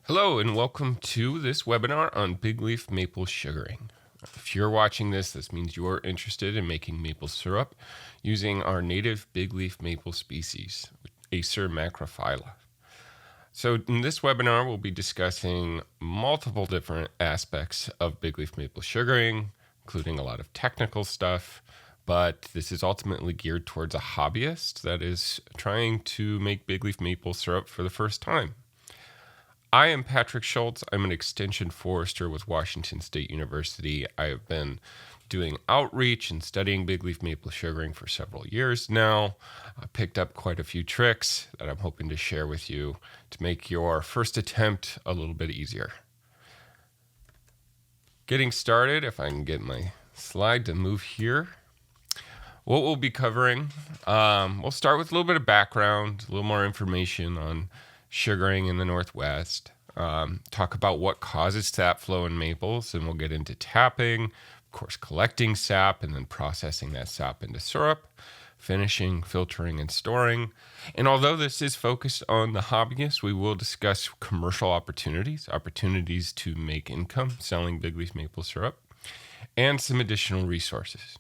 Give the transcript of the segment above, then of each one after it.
Hello and welcome to this webinar on Bigleaf maple sugaring. If you're watching this means you're interested in making maple syrup using our native bigleaf maple species, Acer macrophylla. So in this webinar, we'll be discussing multiple different aspects of bigleaf maple sugaring, including a lot of technical stuff, but this is ultimately geared towards a hobbyist that is trying to make bigleaf maple syrup for the first time. I am Patrick Schultz. I'm an extension forester with Washington State University. I have been doing outreach and studying bigleaf maple sugaring for several years now. I picked up quite a few tricks that I'm hoping to share with you to make your first attempt a little bit easier. Getting started, if I can get my slide to move here. What we'll be covering, we'll start with a little bit of background, a little more information on sugaring in the Northwest, talk about what causes sap flow in maples, and we'll get into tapping, of course, collecting sap and then processing that sap into syrup, finishing, filtering, and storing. And although this is focused on the hobbyist, we will discuss commercial opportunities to make income selling bigleaf maple syrup, and some additional resources.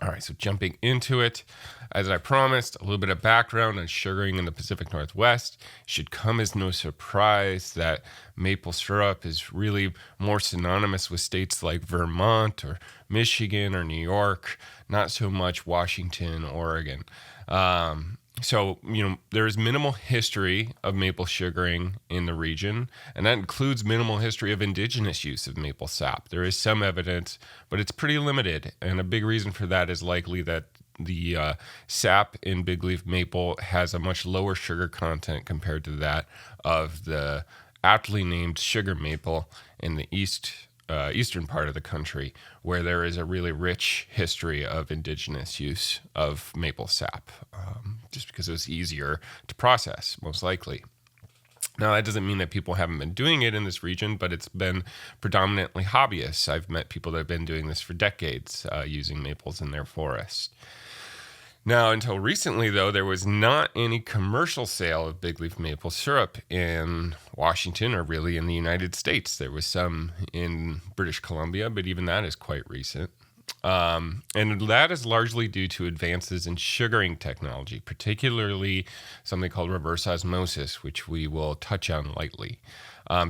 All right, so jumping into it, as I promised, a little bit of background on sugaring in the Pacific Northwest. It should come as no surprise that maple syrup is really more synonymous with states like Vermont or Michigan or New York, not so much Washington, Oregon. So, there is minimal history of maple sugaring in the region, and that includes minimal history of indigenous use of maple sap. There is some evidence, but it's pretty limited, and a big reason for that is likely that the sap in bigleaf maple has a much lower sugar content compared to that of the aptly named sugar maple in the eastern part of the country, where there is a really rich history of indigenous use of maple sap, just because it was easier to process, most likely. Now, that doesn't mean that people haven't been doing it in this region, but it's been predominantly hobbyists. I've met people that have been doing this for decades, using maples in their forests. Now, until recently, though, there was not any commercial sale of bigleaf maple syrup in Washington or really in the United States. There was some in British Columbia, but even that is quite recent. And that is largely due to advances in sugaring technology, particularly something called reverse osmosis, which we will touch on lightly.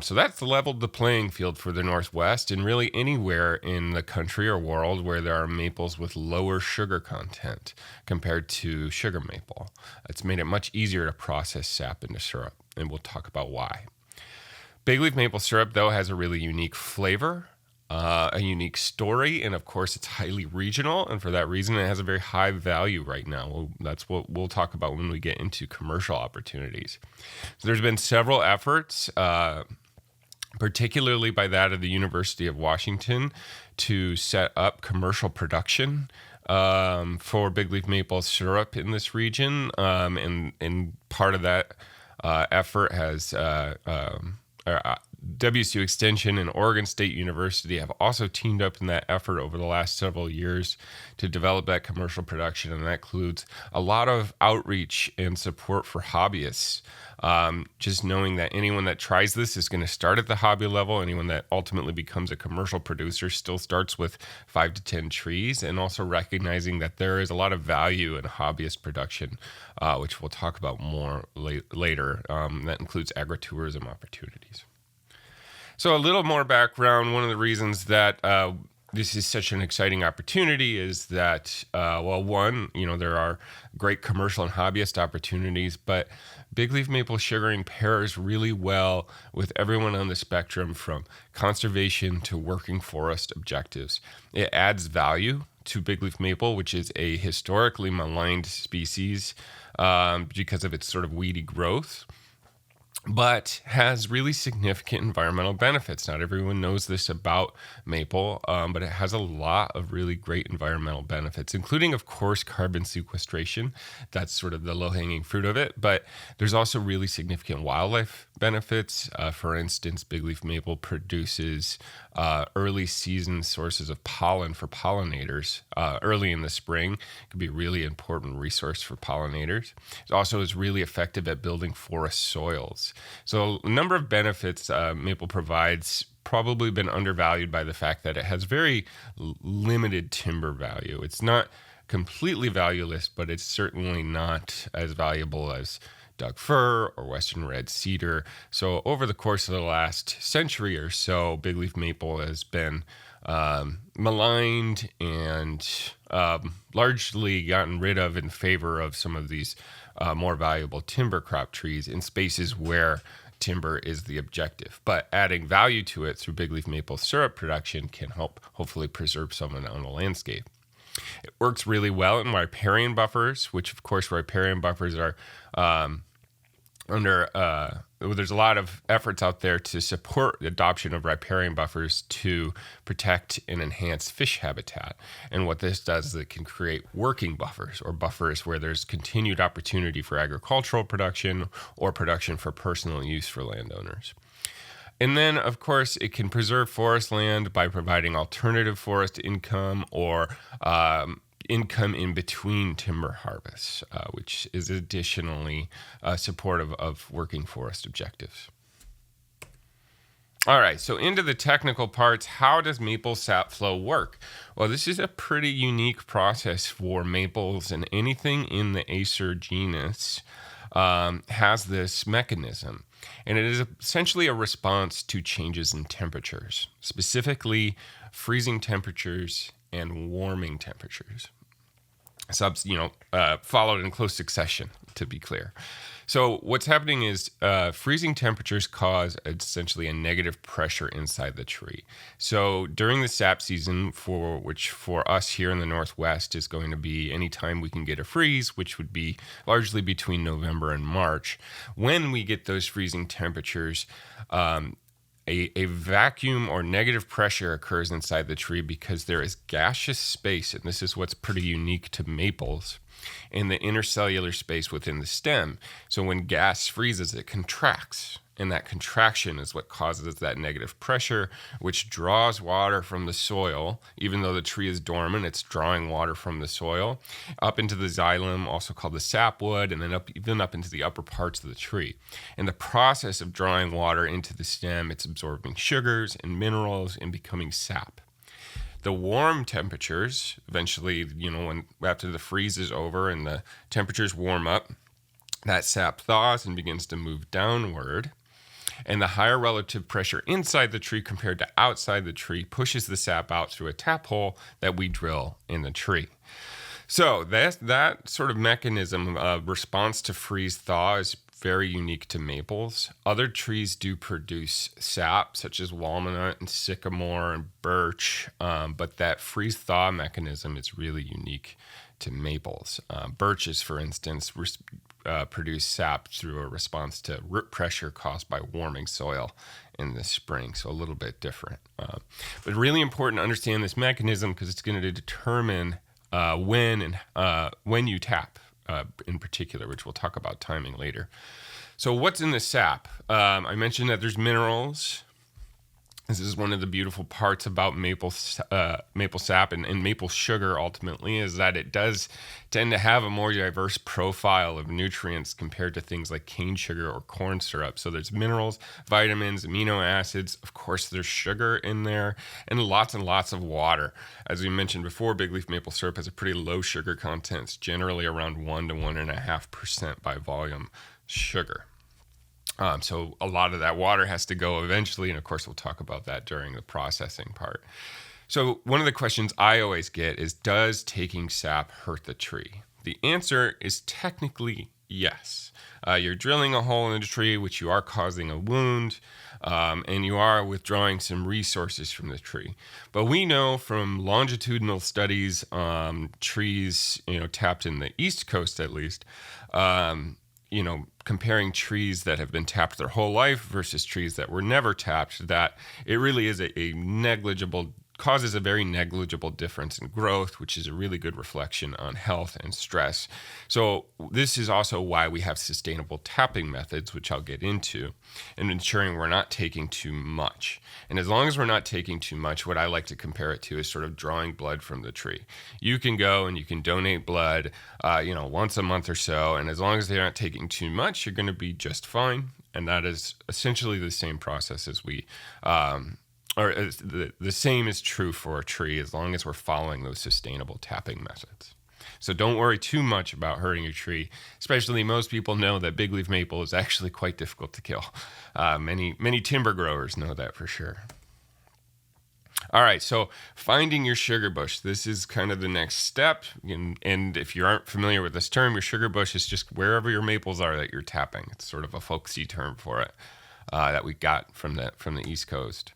So that's leveled the playing field for the Northwest and really anywhere in the country or world where there are maples with lower sugar content compared to sugar maple. It's made it much easier to process sap into syrup, and we'll talk about why. Bigleaf maple syrup, though, has a really unique flavor, a unique story, and of course it's highly regional, and for that reason it has a very high value right now. That's what we'll talk about when we get into commercial opportunities. So there's been several efforts, particularly by that of the University of Washington, to set up commercial production for bigleaf maple syrup in this region, and part of that effort has WSU Extension and Oregon State University have also teamed up in that effort over the last several years to develop that commercial production, and that includes a lot of outreach and support for hobbyists. Just knowing that anyone that tries this is going to start at the hobby level. Anyone that ultimately becomes a commercial producer still starts with 5 to 10 trees, and also recognizing that there is a lot of value in hobbyist production, which we'll talk about more later. That includes agritourism opportunities. So a little more background. One of the reasons that this is such an exciting opportunity is that, there are great commercial and hobbyist opportunities, but bigleaf maple sugaring pairs really well with everyone on the spectrum from conservation to working forest objectives. It adds value to bigleaf maple, which is a historically maligned species because of its sort of weedy growth, but has really significant environmental benefits. Not everyone knows this about maple, but it has a lot of really great environmental benefits, including, of course, carbon sequestration. That's sort of the low-hanging fruit of it, but there's also really significant wildlife benefits. For instance, bigleaf maple produces early season sources of pollen for pollinators early in the spring. It can be a really important resource for pollinators. It also is really effective at building forest soils. So a number of benefits maple provides, probably been undervalued by the fact that it has very limited timber value. It's not completely valueless, but it's certainly not as valuable as Doug fir or western red cedar. So over the course of the last century or so, bigleaf maple has been maligned and largely gotten rid of in favor of some of these more valuable timber crop trees in spaces where timber is the objective. But adding value to it through bigleaf maple syrup production can help hopefully preserve some on the landscape. It works really well in riparian buffers, which of course riparian buffers are there's a lot of efforts out there to support the adoption of riparian buffers to protect and enhance fish habitat. And what this does is it can create working buffers, or buffers where there's continued opportunity for agricultural production or production for personal use for landowners. And then, of course, it can preserve forest land by providing alternative forest income or income in between timber harvests, which is additionally supportive of working forest objectives. All right, so into the technical parts. How does maple sap flow work? Well, this is a pretty unique process for maples, and anything in the Acer genus has this mechanism. And it is essentially a response to changes in temperatures, specifically freezing temperatures and warming temperatures. Followed in close succession, to be clear. So what's happening is freezing temperatures cause essentially a negative pressure inside the tree. So during the sap season, which for us here in the Northwest is going to be any time we can get a freeze, which would be largely between November and March. When we get those freezing temperatures, a vacuum or negative pressure occurs inside the tree because there is gaseous space, and this is what's pretty unique to maples, in the intercellular space within the stem. So when gas freezes, it contracts, and that contraction is what causes that negative pressure, which draws water from the soil. Even though the tree is dormant, it's drawing water from the soil up into the xylem, also called the sapwood, and then even up into the upper parts of the tree. In the process of drawing water into the stem, it's absorbing sugars and minerals and becoming sap. The warm temperatures, eventually, when after the freeze is over and the temperatures warm up, that sap thaws and begins to move downward. And the higher relative pressure inside the tree compared to outside the tree pushes the sap out through a tap hole that we drill in the tree. So that sort of mechanism of response to freeze thaw is very unique to maples. Other trees do produce sap, such as walnut and sycamore and birch, but that freeze thaw mechanism is really unique to maples. Birches, for instance, produce sap through a response to root pressure caused by warming soil in the spring, so a little bit different. But really important to understand this mechanism because it's going to determine when you tap in particular, which we'll talk about timing later. So what's in the sap? I mentioned that there's minerals. This is one of the beautiful parts about maple sap and maple sugar ultimately, is that it does tend to have a more diverse profile of nutrients compared to things like cane sugar or corn syrup. So there's minerals, vitamins, amino acids. Of course, there's sugar in there and lots of water. As we mentioned before, bigleaf maple syrup has a pretty low sugar content. It's generally around 1 to 1.5% by volume sugar. So a lot of that water has to go eventually, and of course we'll talk about that during the processing part. So one of the questions I always get is, does taking sap hurt the tree? The answer is technically yes. You're drilling a hole in the tree, which you are causing a wound, and you are withdrawing some resources from the tree. But we know from longitudinal studies on trees, tapped in the East Coast at least, comparing trees that have been tapped their whole life versus trees that were never tapped, that it really is a negligible causes a very negligible difference in growth, which is a really good reflection on health and stress. So this is also why we have sustainable tapping methods, which I'll get into, and ensuring we're not taking too much. And as long as we're not taking too much, what I like to compare it to is sort of drawing blood from the tree. You can go and you can donate blood, once a month or so, and as long as they're not taking too much, you're going to be just fine. And that is essentially the same process as the same is true for a tree as long as we're following those sustainable tapping methods. So don't worry too much about hurting your tree, especially most people know that bigleaf maple is actually quite difficult to kill. Many timber growers know that for sure. All right, so finding your sugar bush. This is kind of the next step. And if you aren't familiar with this term, your sugar bush is just wherever your maples are that you're tapping. It's sort of a folksy term for it that we got from the East Coast.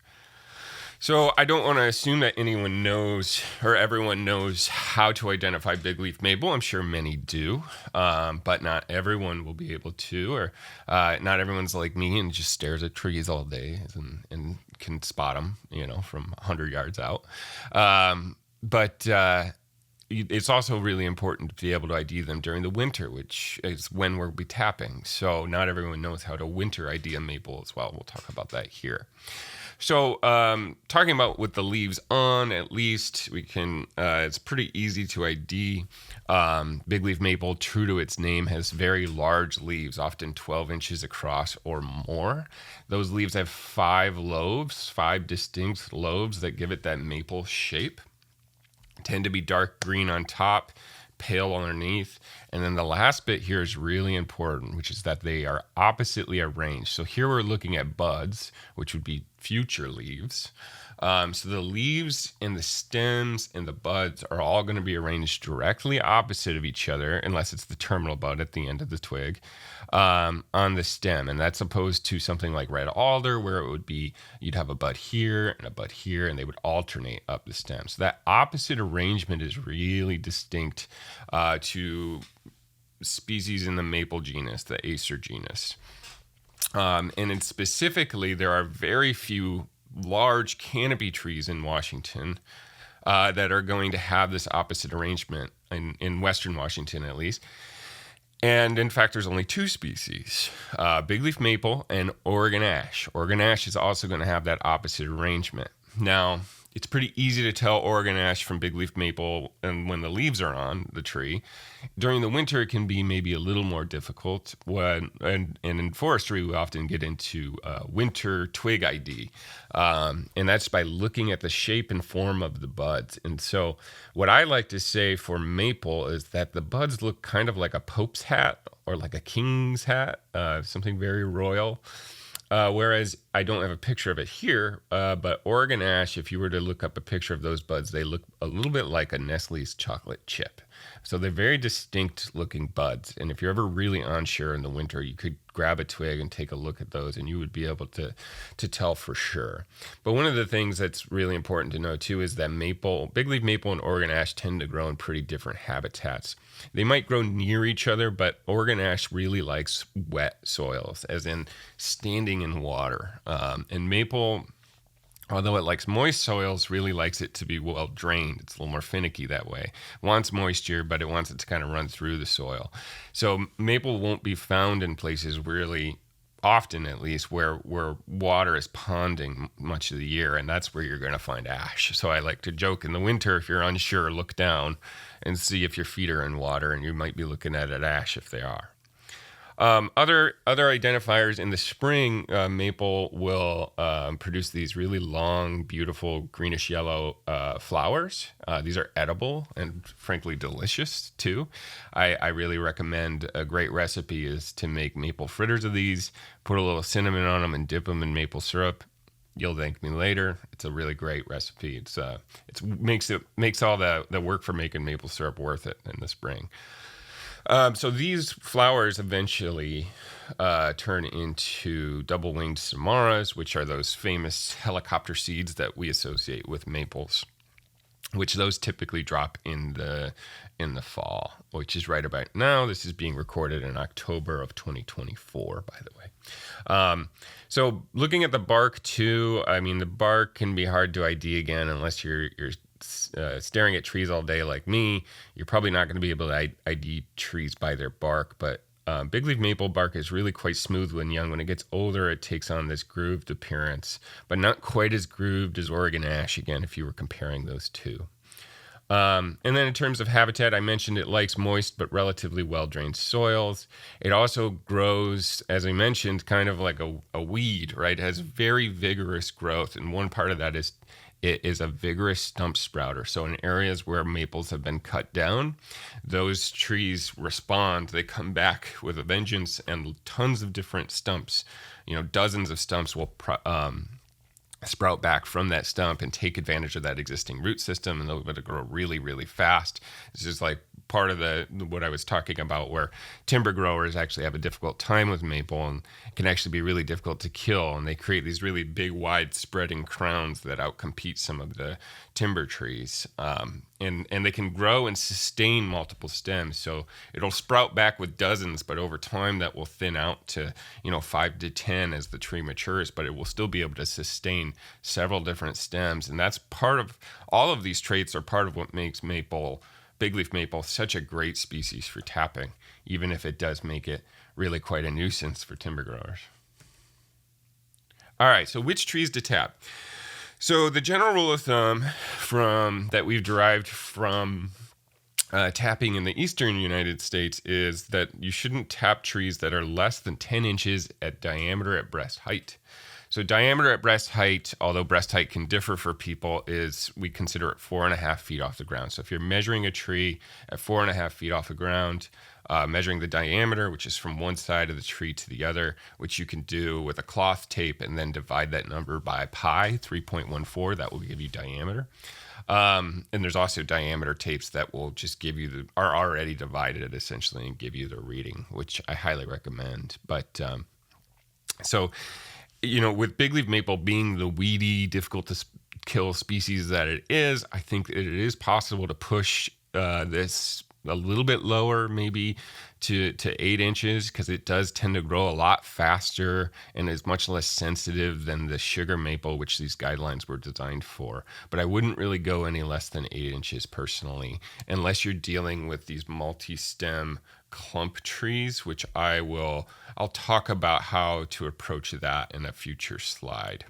So I don't want to assume that anyone knows or everyone knows how to identify bigleaf maple. I'm sure many do, but not everyone will be able to, or not everyone's like me and just stares at trees all day and can spot them, from 100 yards out. But it's also really important to be able to ID them during the winter, which is when we'll be tapping. So not everyone knows how to winter ID a maple as well. We'll talk about that here. So talking about with the leaves on, at least we can, it's pretty easy to ID. Bigleaf maple, true to its name, has very large leaves, often 12 inches across or more. Those leaves have 5 distinct lobes that give it that maple shape. Tend to be dark green on top, pale underneath. And then the last bit here is really important, which is that they are oppositely arranged. So here we're looking at buds, which would be future leaves. So the leaves and the stems and the buds are all going to be arranged directly opposite of each other, unless it's the terminal bud at the end of the twig, on the stem. And that's opposed to something like red alder, where it would be, you'd have a bud here and a bud here, and they would alternate up the stem. So that opposite arrangement is really distinct to species in the maple genus, the Acer genus. And specifically, there are very few large canopy trees in Washington that are going to have this opposite arrangement, in Western Washington at least. And in fact, there's only 2 species, bigleaf maple and Oregon ash. Oregon ash is also going to have that opposite arrangement. Now, it's pretty easy to tell Oregon ash from bigleaf maple and when the leaves are on the tree. During the winter, it can be maybe a little more difficult. And in forestry, we often get into winter twig ID. And that's by looking at the shape and form of the buds. And so what I like to say for maple is that the buds look kind of like a pope's hat or like a king's hat, something very royal. Whereas I don't have a picture of it here, but Oregon ash, if you were to look up a picture of those buds, they look a little bit like a Nestle's chocolate chip. So they're very distinct looking buds. And if you're ever really unsure in the winter, you could grab a twig and take a look at those, and you would be able to tell for sure. But one of the things that's really important to know too is that bigleaf maple and Oregon ash tend to grow in pretty different habitats. They might grow near each other, but Oregon ash really likes wet soils, as in standing in water. And maple, although it likes moist soils, really likes it to be well drained. It's a little more finicky that way. It wants moisture, but it wants it to kind of run through the soil. So maple won't be found in places really often, at least, where water is ponding much of the year, and that's where you're going to find ash. So I like to joke, in the winter, if you're unsure, look down and see if your feet are in water, and you might be looking at an ash if they are. Other identifiers in the spring, maple will produce these really long, beautiful greenish yellow flowers. These are edible and frankly delicious too. I really recommend, a great recipe is to make maple fritters of these, put a little cinnamon on them and dip them in maple syrup. You'll thank me later. It's a really great recipe. It makes all the work for making maple syrup worth it in the spring. So these flowers eventually turn into double-winged samaras, which are those famous helicopter seeds that we associate with maples. which those typically drop in the fall, which is right about now. This is being recorded in October of 2024, by the way. So looking at the bark too, I mean, the bark can be hard to ID again unless you're staring at trees all day like me. You're probably not going to be able to ID trees by their bark, but bigleaf maple bark is really quite smooth when young. When it gets older, it takes on this grooved appearance, but not quite as grooved as Oregon ash, again, if you were comparing those two. And then in terms of habitat, I mentioned it likes moist but relatively well-drained soils. It also grows, as I mentioned, kind of like a weed, right? It has very vigorous growth, and one part of that is it is a vigorous stump sprouter. So in areas where maples have been cut down, those trees respond. They come back with a vengeance, and tons of different stumps, dozens of stumps will sprout back from that stump and take advantage of that existing root system, and they'll be able to grow really, really fast. This is like part of what I was talking about, where timber growers actually have a difficult time with maple and can actually be really difficult to kill, and they create these really big, wide spreading crowns that outcompete some of the timber trees. And they can grow and sustain multiple stems. So it'll sprout back with dozens, but over time that will thin out to 5 to 10 as the tree matures, but it will still be able to sustain several different stems. And that's part of, all of these traits are part of what makes bigleaf maple, such a great species for tapping, even if it does make it really quite a nuisance for timber growers. All right, so which trees to tap? So the general rule of thumb that we've derived from tapping in the eastern United States is that you shouldn't tap trees that are less than 10 inches at diameter at breast height. So diameter at breast height, although breast height can differ for people, is we consider it 4.5 feet off the ground. So if you're measuring a tree at 4.5 feet off the ground, measuring the diameter, which is from one side of the tree to the other, which you can do with a cloth tape, and then divide that number by pi, 3.14, that will give you diameter. And there's also diameter tapes that will just give you are already divided essentially and give you the reading, which I highly recommend. But with bigleaf maple being the weedy, difficult to kill species that it is, I think that it is possible to push this a little bit lower, maybe to 8 inches, because it does tend to grow a lot faster and is much less sensitive than the sugar maple, which these guidelines were designed for. But I wouldn't really go any less than 8 inches personally, unless you're dealing with these multi-stem clump trees, which I'll talk about how to approach that in a future slide.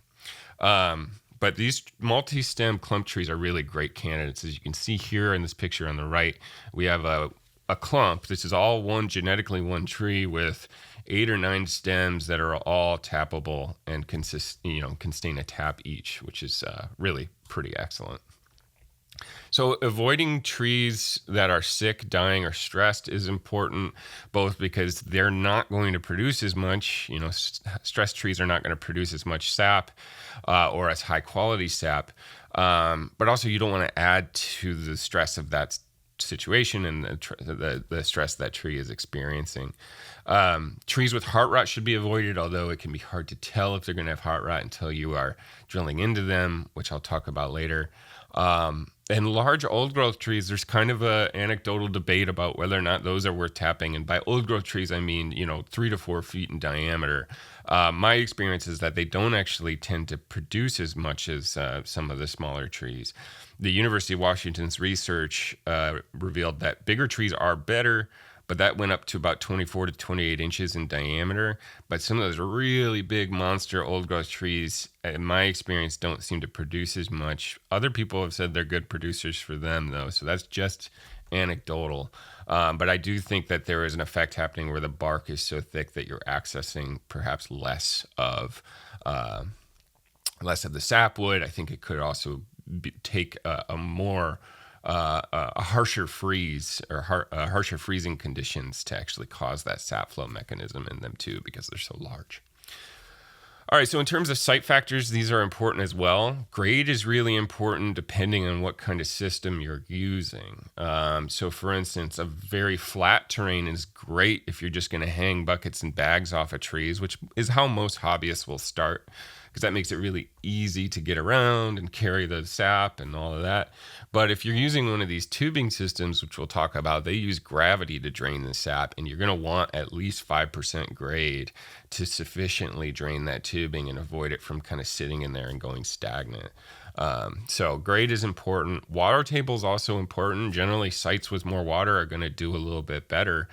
But these multi-stem clump trees are really great candidates. As you can see here in this picture on the right, we have a clump. This is all genetically one tree with 8 or 9 stems that are all tappable and can sustain a tap each, which is really pretty excellent. So avoiding trees that are sick, dying, or stressed is important, both because they're not going to produce as much, stressed trees are not going to produce as much sap or as high quality sap, but also you don't want to add to the stress of that situation and the stress that tree is experiencing. Trees with heart rot should be avoided, although it can be hard to tell if they're going to have heart rot until you are drilling into them, which I'll talk about later. And large old growth trees, there's kind of an anecdotal debate about whether or not those are worth tapping. And by old growth trees, I mean, 3 to 4 feet in diameter. My experience is that they don't actually tend to produce as much as some of the smaller trees. The University of Washington's research revealed that bigger trees are better, but that went up to about 24 to 28 inches in diameter. But some of those really big monster old growth trees, in my experience, don't seem to produce as much. Other people have said they're good producers for them, though, so that's just anecdotal. But I do think that there is an effect happening where the bark is so thick that you're accessing perhaps less of the sapwood. I think it could also take a harsher freeze or harsher freezing conditions to actually cause that sap flow mechanism in them too, because they're so large. All right, so in terms of site factors, these are important as well. Grade is really important depending on what kind of system you're using. So for instance, a very flat terrain is great if you're just going to hang buckets and bags off of trees, which is how most hobbyists will start, because that makes it really easy to get around and carry the sap and all of that. But if you're using one of these tubing systems, which we'll talk about, they use gravity to drain the sap, and you're going to want at least 5% grade to sufficiently drain that tubing and avoid it from kind of sitting in there and going stagnant. So grade is important. Water table is also important. Generally, sites with more water are going to do a little bit better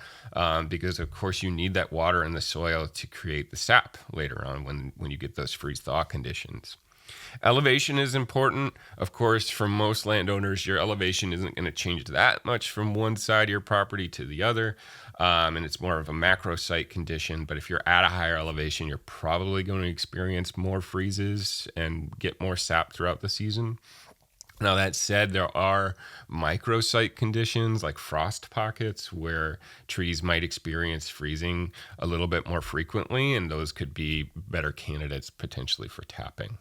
because, of course, you need that water in the soil to create the sap later on when you get those freeze-thaw conditions. Elevation is important. Of course, for most landowners, your elevation isn't going to change that much from one side of your property to the other, and it's more of a macro site condition. But if you're at a higher elevation, you're probably going to experience more freezes and get more sap throughout the season. Now, that said, there are microsite conditions like frost pockets where trees might experience freezing a little bit more frequently, and those could be better candidates potentially for tapping.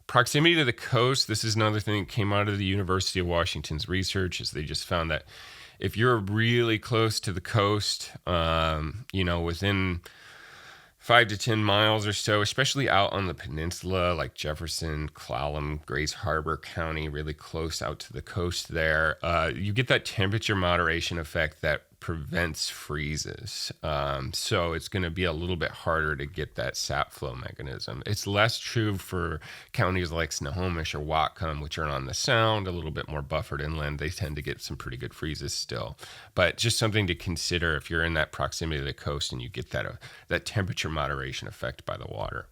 Proximity to the coast, this is another thing that came out of the University of Washington's research, is they just found that if you're really close to the coast, within 5 to 10 miles or so, especially out on the peninsula, like Jefferson, Clallam, Grays Harbor County, really close out to the coast there, you get that temperature moderation effect that prevents freezes. So it's going to be a little bit harder to get that sap flow mechanism. It's less true for counties like Snohomish or Whatcom, which are on the Sound, a little bit more buffered inland. They tend to get some pretty good freezes still. But just something to consider if you're in that proximity to the coast and you get that temperature moderation effect by the water.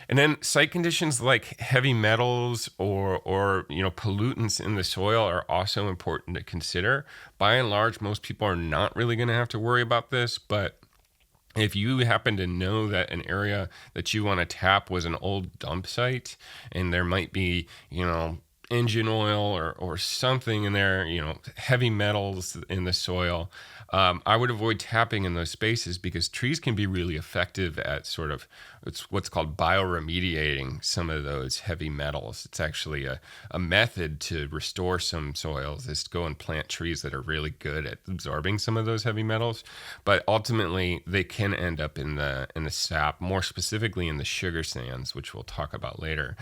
And then site conditions like heavy metals or pollutants in the soil are also important to consider. By and large, most people are not really going to have to worry about this, but if you happen to know that an area that you want to tap was an old dump site and there might be, engine oil or something in there, heavy metals in the soil, I would avoid tapping in those spaces because trees can be really effective at it's what's called bioremediating some of those heavy metals. It's actually a method to restore some soils is to go and plant trees that are really good at absorbing some of those heavy metals. But ultimately, they can end up in the sap, more specifically in the sugar sands, which we'll talk about later.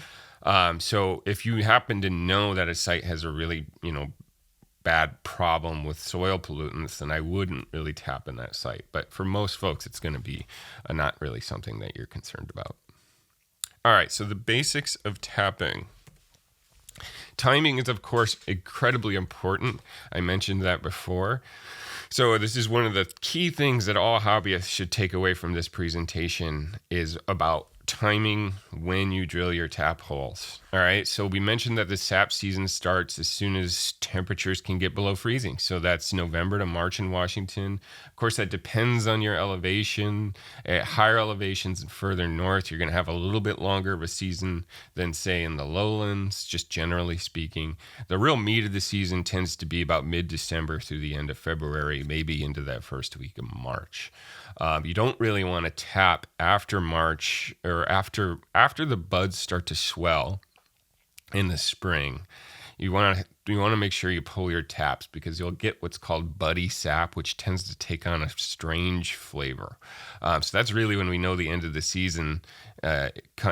So if you happen to know that a site has a really, bad problem with soil pollutants, then I wouldn't really tap in that site. But for most folks, it's going to be not really something that you're concerned about. All right, so the basics of tapping. Timing is, of course, incredibly important. I mentioned that before. So this is one of the key things that all hobbyists should take away from this presentation is about timing when you drill your tap holes. All right, so we mentioned that the sap season starts as soon as temperatures can get below freezing. So that's November to March in Washington. Of course, that depends on your elevation. At higher elevations and further north, you're going to have a little bit longer of a season than, say, in the lowlands, just generally speaking. The real meat of the season tends to be about mid-December through the end of February, maybe into that first week of March. You don't really want to tap after March or after the buds start to swell in the spring. You want to make sure you pull your taps because you'll get what's called buddy sap, which tends to take on a strange flavor. So that's really when we know the end of the season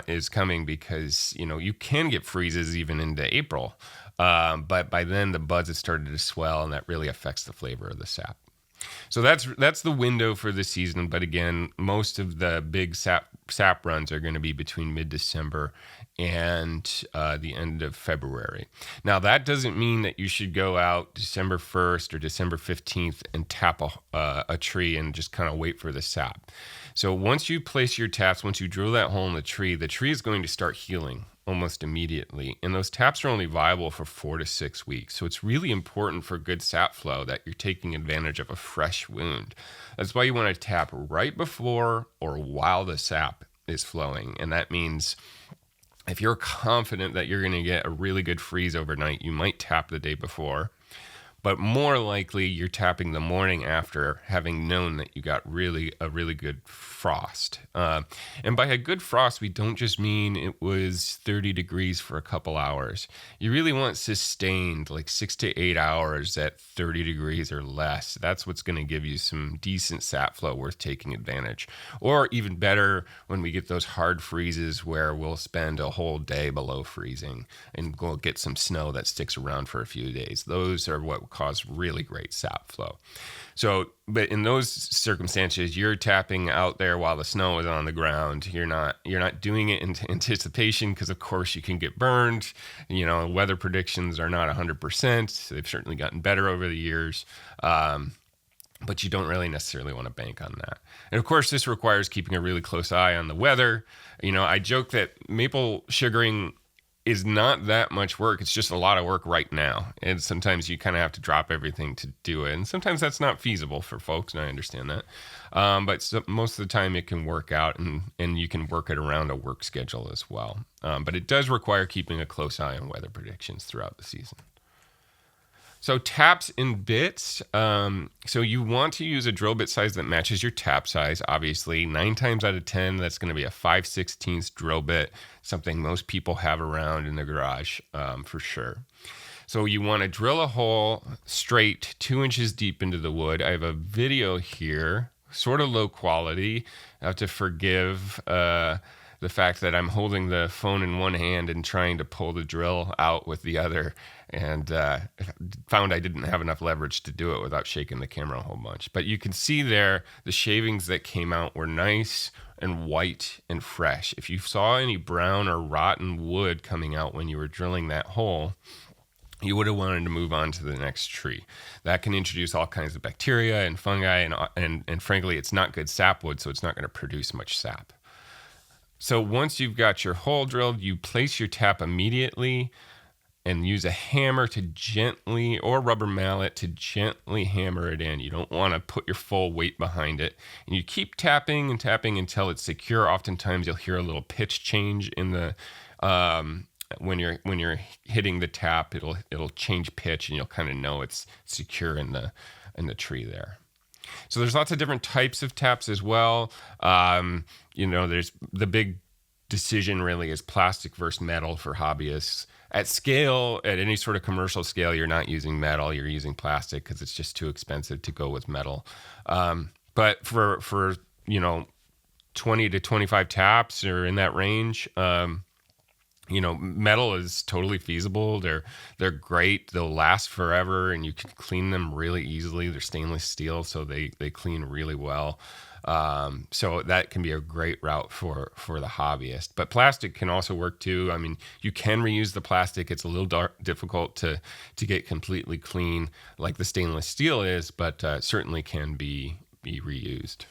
is coming because you can get freezes even into April, but by then the buds have started to swell and that really affects the flavor of the sap. So that's the window for the season. But again, most of the big sap runs are going to be between mid-December and the end of February. Now, that doesn't mean that you should go out December 1st or December 15th and tap a tree and just kind of wait for the sap. So once you place your taps, once you drill that hole in the tree is going to start healing almost immediately. And those taps are only viable for 4 to 6 weeks. So it's really important for good sap flow that you're taking advantage of a fresh wound. That's why you want to tap right before or while the sap is flowing. And that means if you're confident that you're going to get a really good freeze overnight, you might tap the day before. but more likely you're tapping the morning after, having known that you got a really good frost. And by a good frost, we don't just mean it was 30 degrees for a couple hours. You really want sustained, like 6 to 8 hours at 30 degrees or less. That's what's going to give you some decent sap flow worth taking advantage. Or even better, when we get those hard freezes where we'll spend a whole day below freezing and we'll get some snow that sticks around for a few days. Those are what cause really great sap flow. So, but in those circumstances, you're tapping out there while the snow is on the ground. You're not doing it in anticipation, because of course you can get burned. Weather predictions are not 100%. They've certainly gotten better over the years. But you don't really necessarily want to bank on that. And of course, this requires keeping a really close eye on the weather. I joke that maple sugaring is not that much work. It's just a lot of work right now. And sometimes you kind of have to drop everything to do it. And sometimes that's not feasible for folks, and I understand that. But most of the time it can work out, and you can work it around a work schedule as well. But it does require keeping a close eye on weather predictions throughout the season. So taps and bits. So you want to use a drill bit size that matches your tap size. Obviously, 9 times out of 10, that's going to be a 5/16 drill bit, something most people have around in the garage for sure. So you want to drill a hole straight 2 inches deep into the wood. I have a video here, sort of low quality. I have to forgive the fact that I'm holding the phone in one hand and trying to pull the drill out with the other, and found I didn't have enough leverage to do it without shaking the camera a whole bunch. But you can see there, the shavings that came out were nice and white and fresh. If you saw any brown or rotten wood coming out when you were drilling that hole, you would have wanted to move on to the next tree. That can introduce all kinds of bacteria and fungi, and frankly, it's not good sapwood, so it's not going to produce much sap. So once you've got your hole drilled, you place your tap immediately and use a hammer to gently, or rubber mallet to gently hammer it in. You don't want to put your full weight behind it. And you keep tapping and tapping until it's secure. Oftentimes you'll hear a little pitch change in the when you're hitting the tap, it'll change pitch, and you'll kind of know it's secure in the tree there. So there's lots of different types of taps as well. There's the big decision really is plastic versus metal for hobbyists. At scale, at any sort of commercial scale, you're not using metal, you're using plastic because it's just too expensive to go with metal. But for 20 to 25 taps or in that range, metal is totally feasible. They're great. They'll last forever, and you can clean them really easily. They're stainless steel, so they clean really well. So that can be a great route for the hobbyist. But plastic can also work too. I mean, you can reuse the plastic. It's a little difficult to get completely clean like the stainless steel is, but certainly can be reused.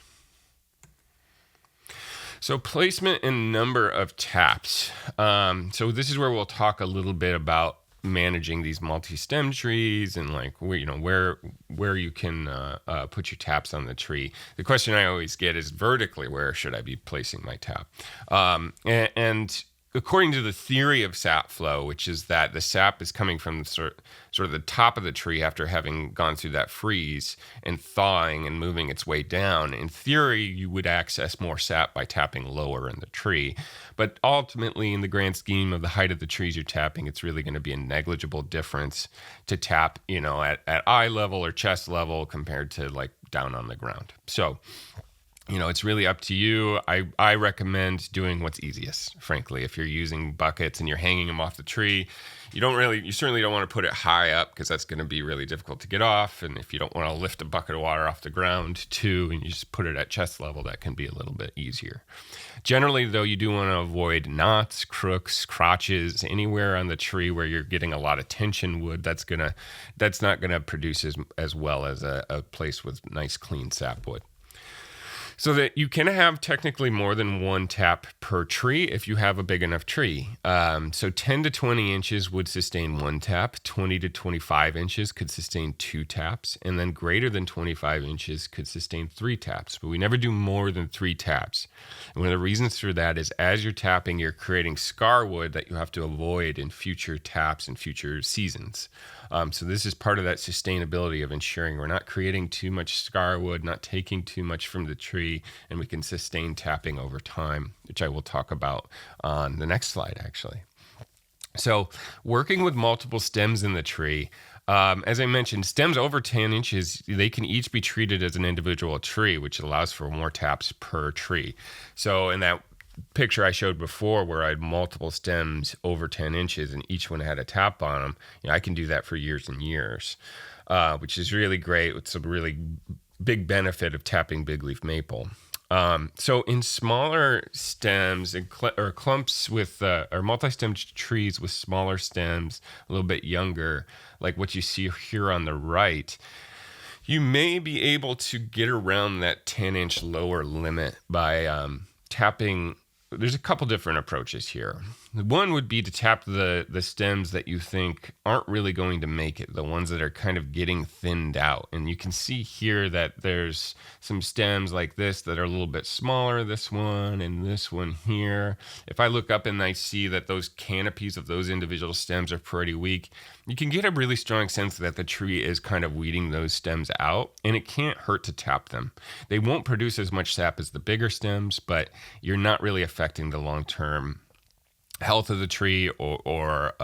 So placement and number of taps. So this is where we'll talk a little bit about managing these multi-stem trees and like where you can put your taps on the tree. The question I always get is vertically, where should I be placing my tap? And according to the theory of sap flow, which is that the sap is coming from sort of the top of the tree after having gone through that freeze and thawing and moving its way down. In theory, you would access more sap by tapping lower in the tree. But ultimately, in the grand scheme of the height of the trees you're tapping, it's really going to be a negligible difference to tap, at eye level or chest level compared to like down on the ground. So it's really up to you. I recommend doing what's easiest, frankly. If you're using buckets and you're hanging them off the tree, you certainly don't want to put it high up because that's going to be really difficult to get off. And if you don't want to lift a bucket of water off the ground too, and you just put it at chest level, that can be a little bit easier. Generally, though, you do want to avoid knots, crooks, crotches, anywhere on the tree where you're getting a lot of tension wood. That's not gonna produce as well as a place with nice, clean sapwood. So that you can have technically more than one tap per tree if you have a big enough tree. So 10 to 20 inches would sustain one tap, 20 to 25 inches could sustain two taps, and then greater than 25 inches could sustain three taps. But we never do more than three taps. And one of the reasons for that is as you're tapping, you're creating scar wood that you have to avoid in future taps and future seasons. So this is part of that sustainability of ensuring we're not creating too much scar wood, not taking too much from the tree, and we can sustain tapping over time, which I will talk about on the next slide, actually. So working with multiple stems in the tree, as I mentioned, stems over 10 inches, they can each be treated as an individual tree, which allows for more taps per tree. So in that picture I showed before where I had multiple stems over 10 inches and each one had a tap on them, I can do that for years and years, which is really great. It's a really big benefit of tapping bigleaf maple. So in smaller stems or clumps with or multi-stemmed trees with smaller stems, a little bit younger, like what you see here on the right, you may be able to get around that 10-inch lower limit by tapping. There's a couple different approaches here. One would be to tap the stems that you think aren't really going to make it, the ones that are kind of getting thinned out. And you can see here that there's some stems like this that are a little bit smaller, this one and this one here. If I look up and I see that those canopies of those individual stems are pretty weak, you can get a really strong sense that the tree is kind of weeding those stems out, and it can't hurt to tap them. They won't produce as much sap as the bigger stems, but you're not really affecting the long-term health of the tree or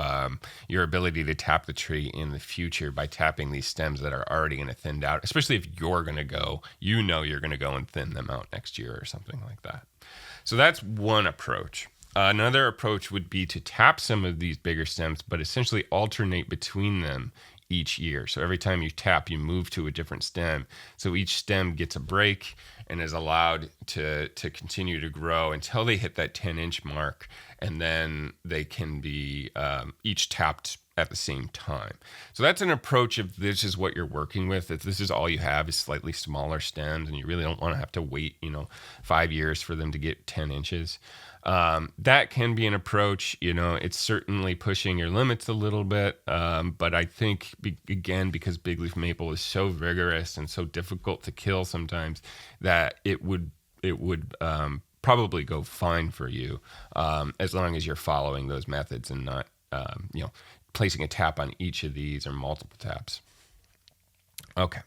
your ability to tap the tree in the future by tapping these stems that are already going to thin out, especially if you're going to go, you're going to go and thin them out next year or something like that. So that's one approach. Another approach would be to tap some of these bigger stems, but essentially alternate between them each year. So every time you tap, you move to a different stem. So each stem gets a break and is allowed to continue to grow until they hit that 10-inch mark. And then they can be each tapped at the same time. So that's an approach if this is what you're working with. If this is all you have is slightly smaller stems and you really don't want to have to wait, 5 years for them to get 10 inches. That can be an approach. It's certainly pushing your limits a little bit. But I think, again, because bigleaf maple is so vigorous and so difficult to kill sometimes, that it would probably go fine for you as long as you're following those methods and not, placing a tap on each of these or multiple taps. Okay.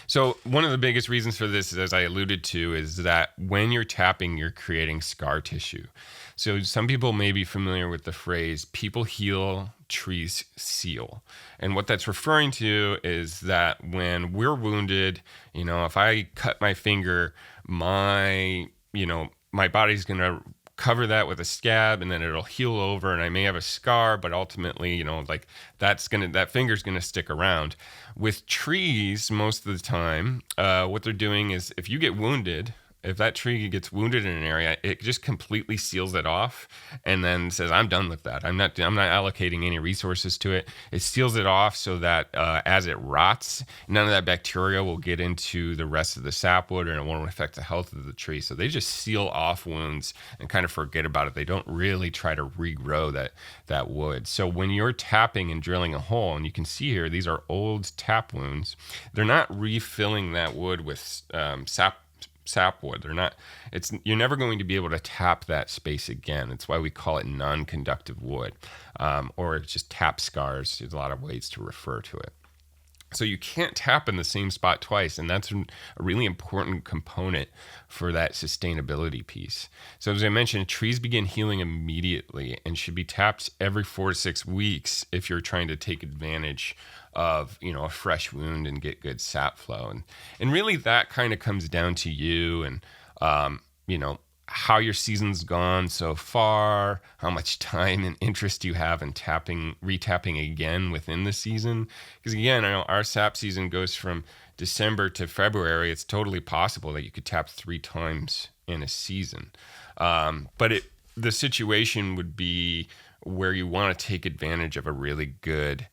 So one of the biggest reasons for this, as I alluded to, is that when you're tapping, you're creating scar tissue. So some people may be familiar with the phrase, people heal, trees seal. And what that's referring to is that when we're wounded, if I cut my finger, my body's going to cover that with a scab and then it'll heal over and I may have a scar, but ultimately, that finger's going to stick around. With trees, most of the time, what they're doing is if you get wounded, if that tree gets wounded in an area, it just completely seals it off and then says, I'm done with that. I'm not allocating any resources to it. It seals it off so that as it rots, none of that bacteria will get into the rest of the sapwood and it won't affect the health of the tree. So they just seal off wounds and kind of forget about it. They don't really try to regrow that wood. So when you're tapping and drilling a hole, and you can see here, these are old tap wounds. They're not refilling that wood with sapwood. You're never going to be able to tap that space again. That's why we call it non-conductive wood, or it's just tap scars. There's a lot of ways to refer to it. So you can't tap in the same spot twice, and that's a really important component for that sustainability piece. So as I mentioned, trees begin healing immediately and should be tapped every 4 to 6 weeks if you're trying to take advantage of a fresh wound and get good sap flow. And really that kind of comes down to you and how your season's gone so far, how much time and interest you have in retapping again within the season. Because again, our sap season goes from December to February. It's totally possible that you could tap 3 times in a season. But the situation would be where you want to take advantage of a really good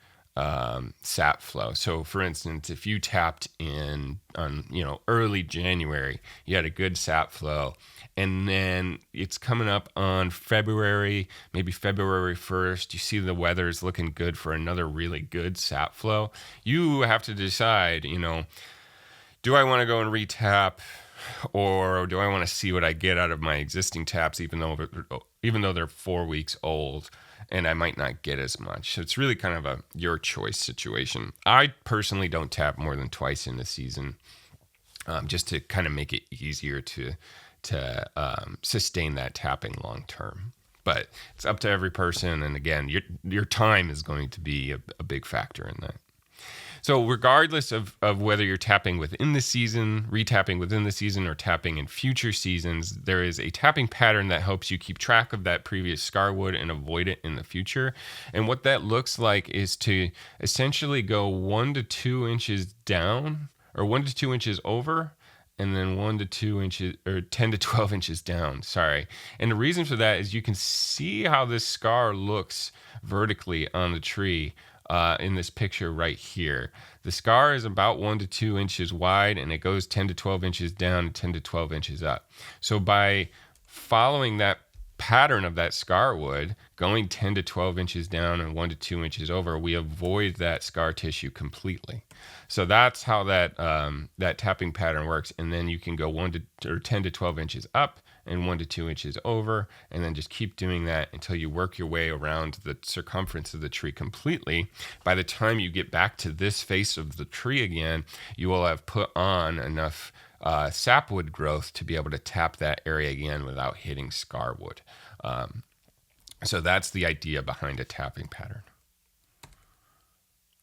sap flow. So for instance, if you tapped on early January, you had a good sap flow, and then it's coming up on February, maybe February 1st, you see the weather is looking good for another really good sap flow. You have to decide, do I want to go and retap, or do I want to see what I get out of my existing taps, even though they're 4 weeks old and I might not get as much? So it's really kind of a your choice situation. I personally don't tap more than twice in the season, just to kind of make it easier to sustain that tapping long term. But it's up to every person, and again, your time is going to be a big factor in that. So regardless of whether you're tapping within the season, retapping within the season, or tapping in future seasons, there is a tapping pattern that helps you keep track of that previous scar wood and avoid it in the future. And what that looks like is to essentially go 1 to 2 inches down, or 1 to 2 inches over, and then 1 to 2 inches, or 10 to 12 inches down. Sorry. And the reason for that is you can see how this scar looks vertically on the tree. In this picture right here, the scar is about 1 to 2 inches wide, and it goes 10 to 12 inches down and 10 to 12 inches up. So by following that pattern of that scar wood, going 10 to 12 inches down and 1 to 2 inches over, we avoid that scar tissue completely. So that's how that tapping pattern works. And then you can go 10 to 12 inches up and 1 to 2 inches over, and then just keep doing that until you work your way around the circumference of the tree completely. By the time you get back to this face of the tree again, you will have put on enough sapwood growth to be able to tap that area again without hitting scarwood. So that's the idea behind a tapping pattern.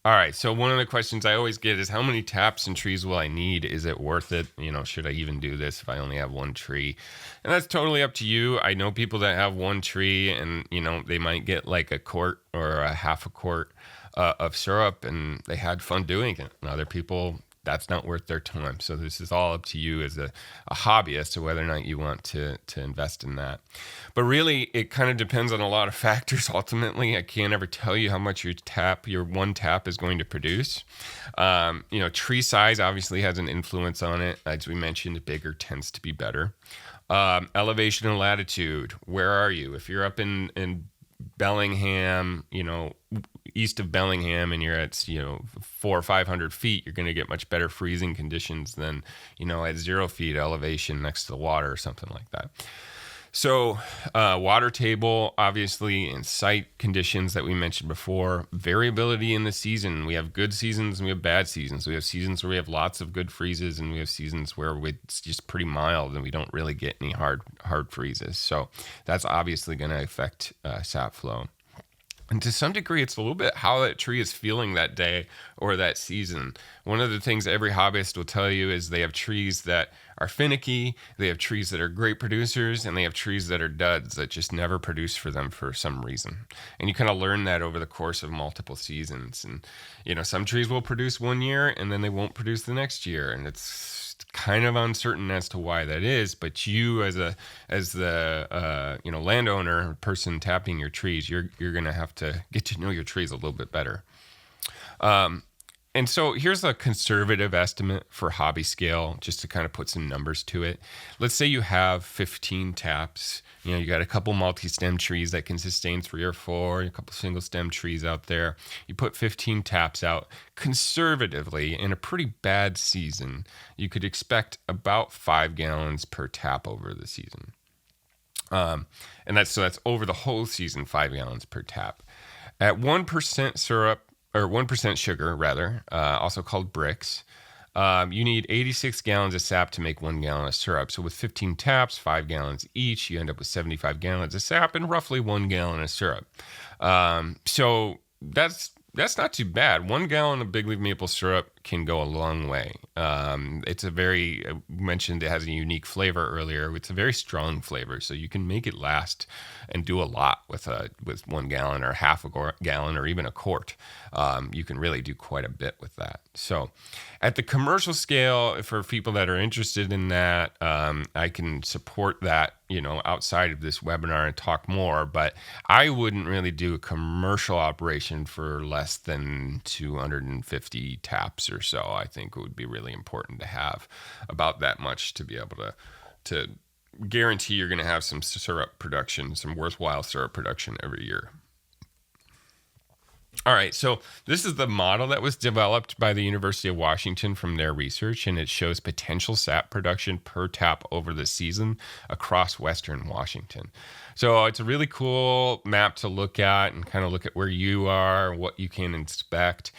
All right, so one of the questions I always get is, how many taps and trees will I need? Is it worth it? Should I even do this if I only have one tree? And that's totally up to you. I know people that have one tree, and they might get like a quart or a half a quart of syrup, and they had fun doing it. And other people, that's not worth their time. So this is all up to you as a hobbyist to whether or not you want to invest in that. But really, it kind of depends on a lot of factors. Ultimately, I can't ever tell you how much your one tap is going to produce. Tree size obviously has an influence on it. As we mentioned, bigger tends to be better. Elevation and latitude. Where are you? If you're up in Bellingham, east of Bellingham, and you're at 400 or 500 feet, you're going to get much better freezing conditions than at 0 feet elevation next to the water or something like that. So water table, obviously, and site conditions that we mentioned before. Variability in the season. We have good seasons and we have bad seasons. We have seasons where we have lots of good freezes, and we have seasons where it's just pretty mild and we don't really get any hard freezes. So that's obviously going to affect sap flow. And to some degree, it's a little bit how that tree is feeling that day or that season. One of the things every hobbyist will tell you is they have trees that are finicky, they have trees that are great producers, and they have trees that are duds that just never produce for them for some reason. And you kind of learn that over the course of multiple seasons. And, some trees will produce one year and then they won't produce the next year. And it's kind of uncertain as to why that is, but you as the landowner, person tapping your trees, you're going to have to get to know your trees a little bit better. And so here's a conservative estimate for hobby scale, just to kind of put some numbers to it. Let's say you have 15 taps. You got a couple multi-stem trees that can sustain 3 or 4, a couple single stem trees out there. You put 15 taps out. Conservatively, in a pretty bad season, you could expect about 5 gallons per tap over the season. And that's over the whole season, 5 gallons per tap. At 1% syrup, or 1% sugar, rather, also called bricks, you need 86 gallons of sap to make 1 gallon of syrup. So with 15 taps, 5 gallons each, you end up with 75 gallons of sap and roughly 1 gallon of syrup. So that's not too bad. 1 gallon of Bigleaf maple syrup can go a long way. It's a very, I mentioned it has a unique flavor earlier. It's a very strong flavor, so you can make it last and do a lot with 1 gallon or half a gallon or even a quart. You can really do quite a bit with that. So at the commercial scale, for people that are interested in that, I can support that, outside of this webinar and talk more, but I wouldn't really do a commercial operation for less than 250 taps or so. I think it would be really important to have about that much to be able to guarantee you're going to have some syrup production, some worthwhile syrup production every year. All right, so this is the model that was developed by the University of Washington from their research, and it shows potential sap production per tap over the season across Western Washington. So it's a really cool map to look at and kind of look at where you are, what you can inspect.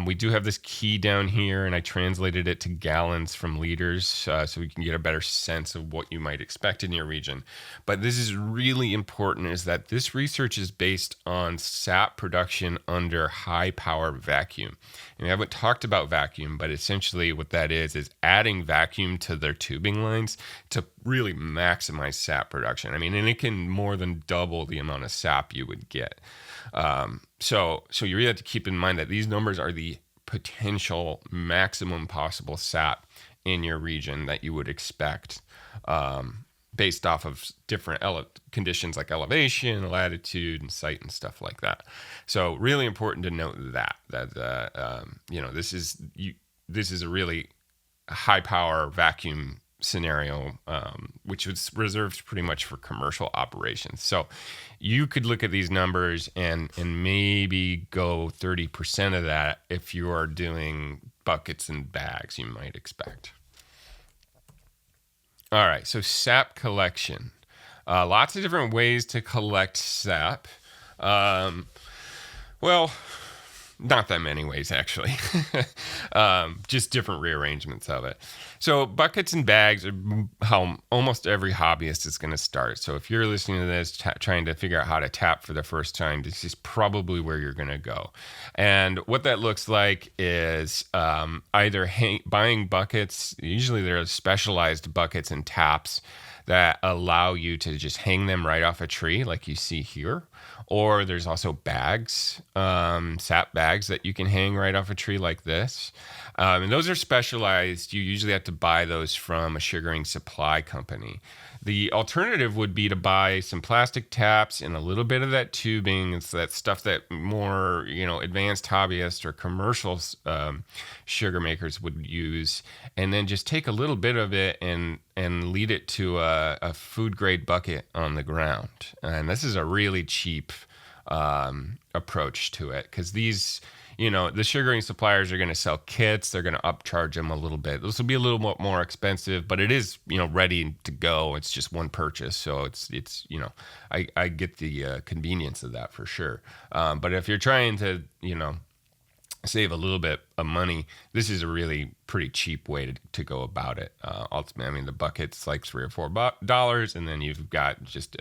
We do have this key down here, and I translated it to gallons from liters so we can get a better sense of what you might expect in your region. But this is really important, is that this research is based on sap production under high power vacuum. And we haven't talked about vacuum, but essentially what that is adding vacuum to their tubing lines to really maximize sap production. I mean, and it can more than double the amount of sap you would get. So you really have to keep in mind that these numbers are the potential maximum possible sap in your region that you would expect, based off of different conditions like elevation, latitude, and site and stuff like that. So really important to note that this is a really high power vacuum scenario, which was reserved pretty much for commercial operations. So you could look at these numbers and maybe go 30% of that if you are doing buckets and bags, you might expect. All right, so sap collection. Lots of different ways to collect sap. Well, not that many ways, actually. Just different rearrangements of it. So buckets and bags are how almost every hobbyist is going to start. So if you're listening to this, trying to figure out how to tap for the first time, this is probably where you're going to go. And what that looks like is either buying buckets. Usually there are specialized buckets and taps that allow you to just hang them right off a tree like you see here. Or there's also bags, sap bags that you can hang right off a tree like this. And those are specialized. You usually have to buy those from a sugaring supply company. The alternative would be to buy some plastic taps and a little bit of that tubing. It's that stuff that more, advanced hobbyists or commercial sugar makers would use, and then just take a little bit of it and lead it to a food grade bucket on the ground. And this is a really cheap approach to it, because these, the sugaring suppliers are going to sell kits. They're going to upcharge them a little bit. This will be a little more expensive, but it is, ready to go. It's just one purchase. So it's I get the convenience of that for sure. But if you're trying to, save a little bit of money, this is a really pretty cheap way to go about it. Ultimately, the bucket's like $3 or $4, and then you've got just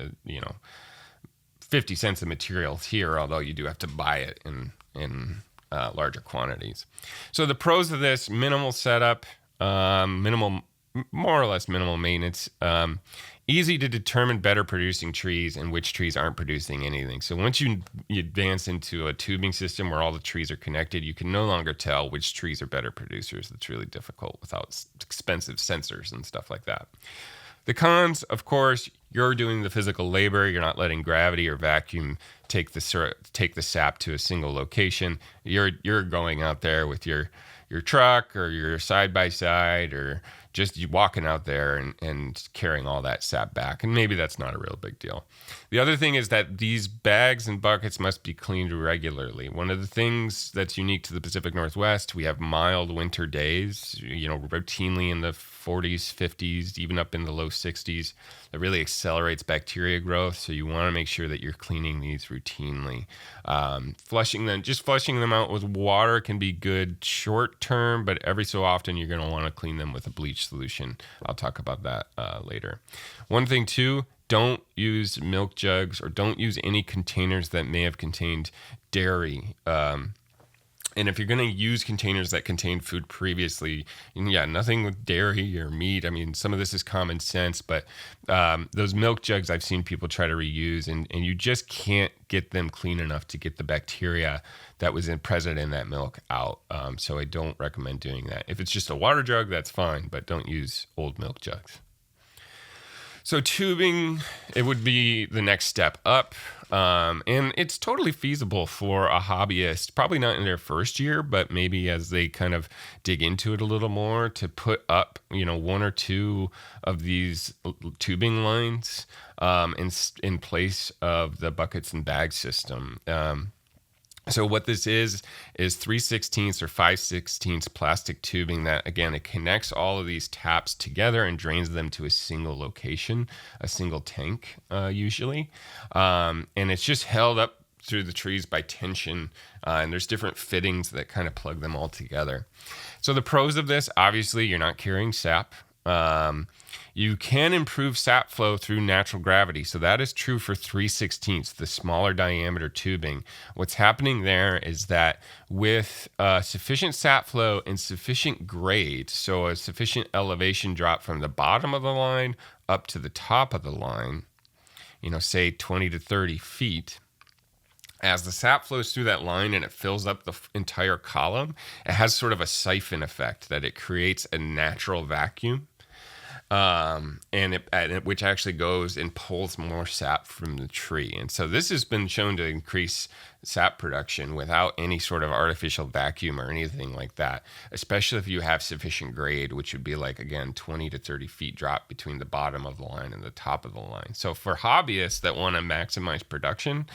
50 cents of materials here, although you do have to buy it in larger quantities. So the pros of this: minimal setup, more or less minimal maintenance, easy to determine better producing trees and which trees aren't producing anything. So once you advance into a tubing system where all the trees are connected, you can no longer tell which trees are better producers. It's really difficult without expensive sensors and stuff like that. The cons, of course, you're doing the physical labor. You're not letting gravity or vacuum take the sap to a single location. You're going out there with your truck or your side-by-side, or just you walking out there and carrying all that sap back. And maybe that's not a real big deal. The other thing is that these bags and buckets must be cleaned regularly. One of the things that's unique to the Pacific Northwest, we have mild winter days, routinely in the 40s, 50s, even up in the low 60s. That really accelerates bacteria growth. So you want to make sure that you're cleaning these routinely. Flushing them out with water can be good short term, but every so often you're going to want to clean them with a bleach solution. I'll talk about that later. One thing too, don't use milk jugs or don't use any containers that may have contained dairy And if you're going to use containers that contain food previously, and yeah, nothing with dairy or meat. I mean, some of this is common sense, but those milk jugs I've seen people try to reuse, and you just can't get them clean enough to get the bacteria that was present in that milk out. So I don't recommend doing that. If it's just a water jug, that's fine, but don't use old milk jugs. So tubing, it would be the next step up. And it's totally feasible for a hobbyist, probably not in their first year, but maybe as they kind of dig into it a little more, to put up, one or two of these tubing lines in place of the buckets and bag system. So what this is 3/16 or 5/16 plastic tubing that, again, it connects all of these taps together and drains them to a single location, a single tank usually. And it's just held up through the trees by tension, and there's different fittings that kind of plug them all together. So the pros of this, obviously, you're not carrying sap. You can improve sap flow through natural gravity. So that is true for 3/16, the smaller diameter tubing. What's happening there is that with sufficient sap flow and sufficient grade, so a sufficient elevation drop from the bottom of the line up to the top of the line, say 20 to 30 feet, as the sap flows through that line and it fills up the entire column, it has sort of a siphon effect that it creates a natural vacuum. Which actually goes and pulls more sap from the tree. And so this has been shown to increase sap production without any sort of artificial vacuum or anything like that, especially if you have sufficient grade, which would be like, again, 20 to 30 feet drop between the bottom of the line and the top of the line. So for hobbyists that want to maximize production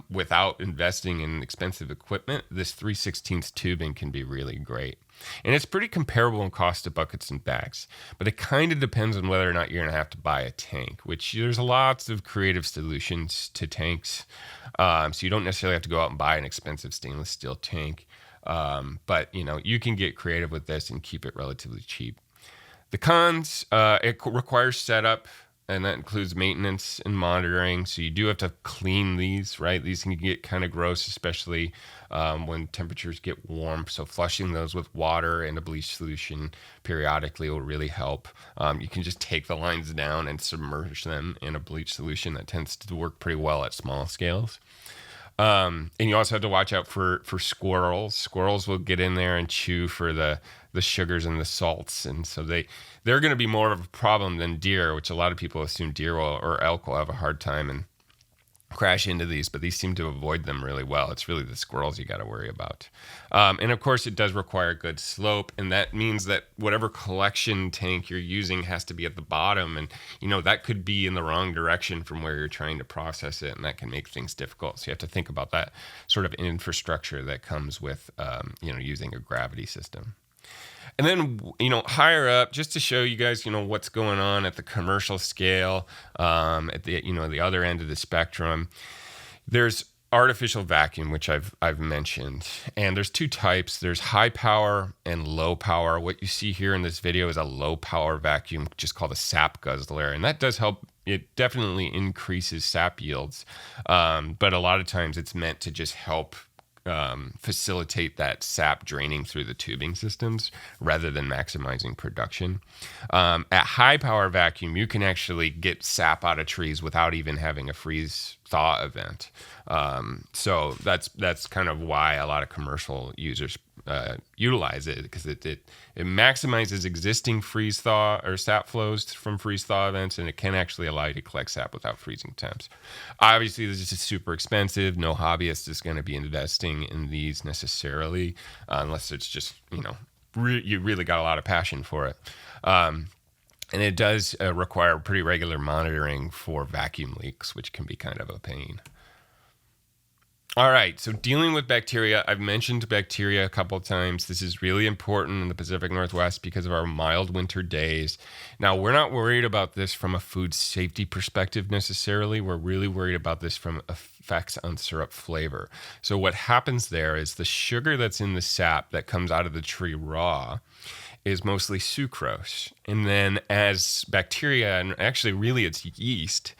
without investing in expensive equipment, this 3/16 tubing can be really great. And it's pretty comparable in cost to buckets and bags, but it kind of depends on whether or not you're going to have to buy a tank, which there's lots of creative solutions to tanks. So you don't necessarily have to go out and buy an expensive stainless steel tank. But you can get creative with this and keep it relatively cheap. The cons, it requires setup, and that includes maintenance and monitoring. So you do have to clean these, right? These can get kind of gross, especially when temperatures get warm. So flushing those with water and a bleach solution periodically will really help. You can just take the lines down and submerge them in a bleach solution. That tends to work pretty well at small scales. And you also have to watch out for squirrels. Squirrels will get in there and chew for the sugars and the salts. And so they're going to be more of a problem than deer, which a lot of people assume deer or elk will have a hard time and crash into these, but these seem to avoid them really well. It's really the squirrels you got to worry about. And of course, it does require good slope, and that means that whatever collection tank you're using has to be at the bottom, and that could be in the wrong direction from where you're trying to process it, and that can make things difficult. So you have to think about that sort of infrastructure that comes with using a gravity system. And then, higher up, just to show you guys, what's going on at the commercial scale, at the other end of the spectrum, there's artificial vacuum, which I've mentioned. And there's two types. There's high power and low power. What you see here in this video is a low power vacuum, just called a sap guzzler. And that does help. It definitely increases sap yields. But a lot of times it's meant to just help facilitate that sap draining through the tubing systems rather than maximizing production. At high power vacuum, you can actually get sap out of trees without even having a freeze thaw event. So that's kind of why a lot of commercial users utilize it, because it maximizes existing freeze thaw or sap flows from freeze thaw events, and it can actually allow you to collect sap without freezing temps. Obviously, this is super expensive. No hobbyist is going to be investing in these necessarily, unless it's just you really got a lot of passion for it. And it does require pretty regular monitoring for vacuum leaks, which can be kind of a pain. All right, so dealing with bacteria, I've mentioned bacteria a couple of times. This is really important in the Pacific Northwest because of our mild winter days. Now, we're not worried about this from a food safety perspective necessarily. We're really worried about this from effects on syrup flavor. So what happens there is the sugar that's in the sap that comes out of the tree raw is mostly sucrose. And then as bacteria, and actually really it's yeast,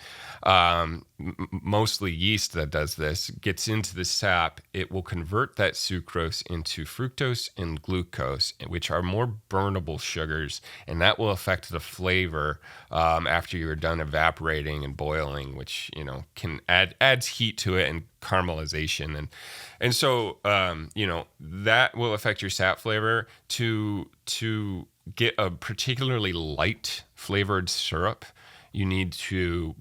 mostly yeast that does this, gets into the sap, it will convert that sucrose into fructose and glucose, which are more burnable sugars, and that will affect the flavor after you're done evaporating and boiling, which can adds heat to it and caramelization, and so that will affect your sap flavor. To get a particularly light flavored syrup, you need to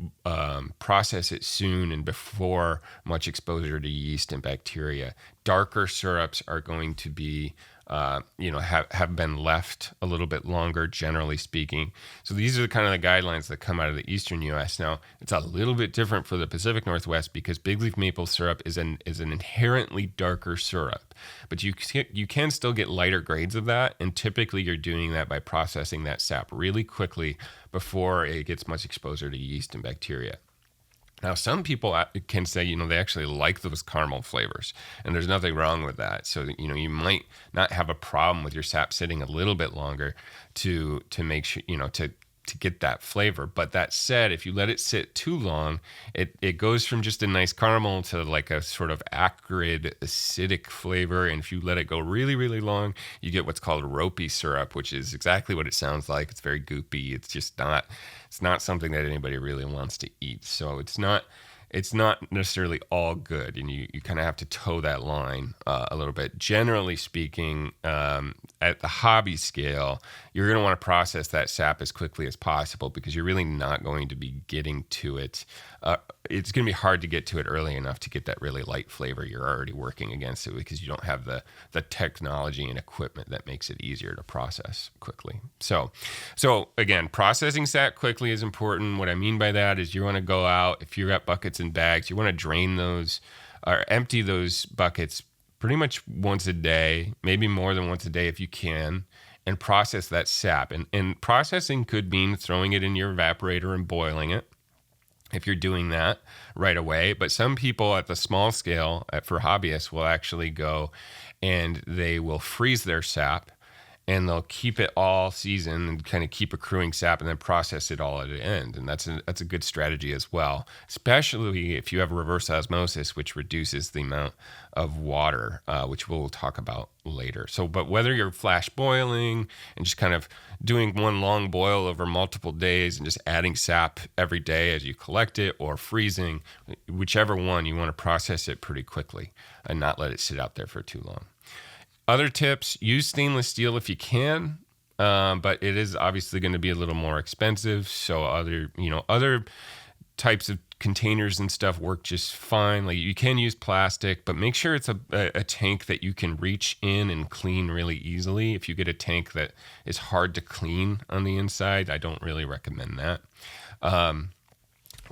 process it soon and before much exposure to yeast and bacteria. Darker syrups are going to be, have been left a little bit longer, generally speaking. So these are the kind of the guidelines that come out of the eastern U.S. Now, it's a little bit different for the Pacific Northwest because Bigleaf maple syrup is an inherently darker syrup, but you can still get lighter grades of that, and typically you're doing that by processing that sap really quickly before it gets much exposure to yeast and bacteria. Now, some people can say, they actually like those caramel flavors, and there's nothing wrong with that. So, you might not have a problem with your sap sitting a little bit longer to make sure, to get that flavor. But that said, if you let it sit too long, it goes from just a nice caramel to like a sort of acrid, acidic flavor. And if you let it go really, really long, you get what's called ropey syrup, which is exactly what it sounds like. It's very goopy. It's not something that anybody really wants to eat. So it's not necessarily all good, and you kind of have to toe that line a little bit. Generally speaking, at the hobby scale, you're going to want to process that sap as quickly as possible because you're really not going to be getting to it. It's going to be hard to get to it early enough to get that really light flavor. You're already working against it because you don't have the technology and equipment that makes it easier to process quickly. So again, processing sap quickly is important. What I mean by that is you want to go out, if you've got buckets and bags, you want to drain those or empty those buckets pretty much once a day, maybe more than once a day if you can, and process that sap. And processing could mean throwing it in your evaporator and boiling it if you're doing that right away. But some people at the small scale, for hobbyists, will actually go and they will freeze their sap, and they'll keep it all season and kind of keep accruing sap and then process it all at the end. And that's a good strategy as well, especially if you have reverse osmosis, which reduces the amount of water, which we'll talk about later. So, but whether you're flash boiling and just kind of doing one long boil over multiple days and just adding sap every day as you collect it, or freezing, whichever one, you want to process it pretty quickly and not let it sit out there for too long. Other tips: use stainless steel if you can, but it is obviously going to be a little more expensive. So other types of containers and stuff work just fine. Like you can use plastic, but make sure it's a tank that you can reach in and clean really easily. If you get a tank that is hard to clean on the inside, I don't really recommend that.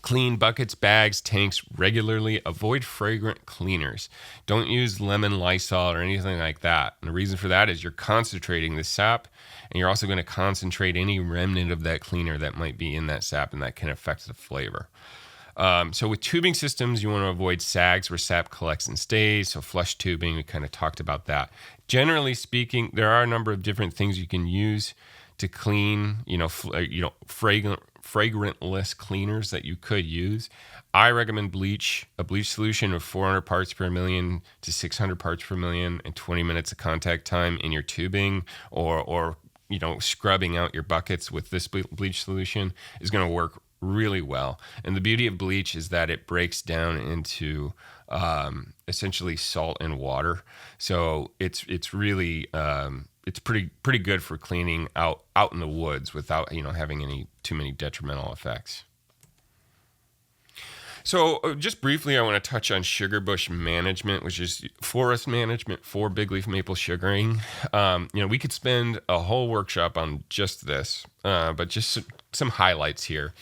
Clean buckets, bags, tanks regularly. Avoid fragrant cleaners. Don't use lemon Lysol or anything like that. And the reason for that is you're concentrating the sap, and you're also going to concentrate any remnant of that cleaner that might be in that sap, and that can affect the flavor. So with tubing systems, you want to avoid sags where sap collects and stays. So flush tubing, we kind of talked about that. Generally speaking, there are a number of different things you can use to clean, fragrantless cleaners that you could use. I recommend a bleach solution of 400 parts per million to 600 parts per million and 20 minutes of contact time in your tubing, or scrubbing out your buckets with this bleach solution is going to work really well. And the beauty of bleach is that it breaks down into essentially salt and water. So it's really it's pretty good for cleaning out in the woods without having too many detrimental effects. So just briefly, I want to touch on sugar bush management, which is forest management for bigleaf maple sugaring. We could spend a whole workshop on just this, but just some highlights here.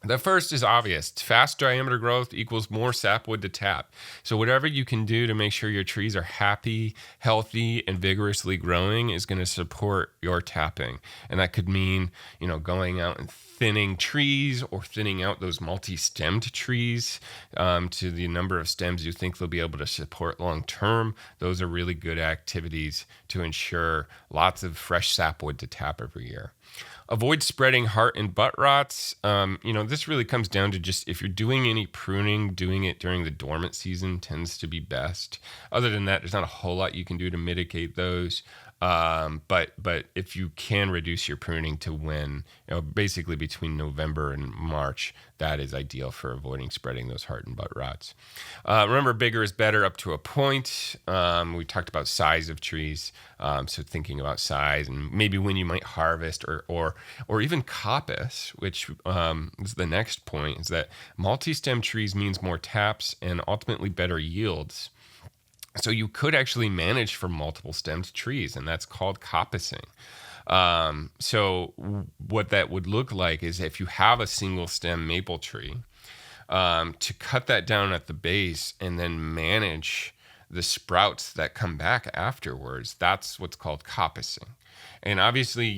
The first is obvious. Fast diameter growth equals more sapwood to tap. So whatever you can do to make sure your trees are happy, healthy, and vigorously growing is going to support your tapping. And that could mean, going out and thinning trees, or thinning out those multi-stemmed trees to the number of stems you think they'll be able to support long term. Those are really good activities to ensure lots of fresh sapwood to tap every year. Avoid spreading heart and butt rots. This really comes down to just if you're doing any pruning, doing it during the dormant season tends to be best. Other than that, there's not a whole lot you can do to mitigate those. But if you can reduce your pruning to when, basically between November and March, that is ideal for avoiding spreading those heart and butt rots. Remember, bigger is better up to a point. We talked about size of trees, so thinking about size and maybe when you might harvest or even coppice, which is the next point, is that multi-stem trees means more taps and ultimately better yields. So you could actually manage for multiple stemmed trees, and that's called coppicing. So what that would look like is if you have a single stem maple tree, to cut that down at the base and then manage the sprouts that come back afterwards, that's what's called coppicing. And obviously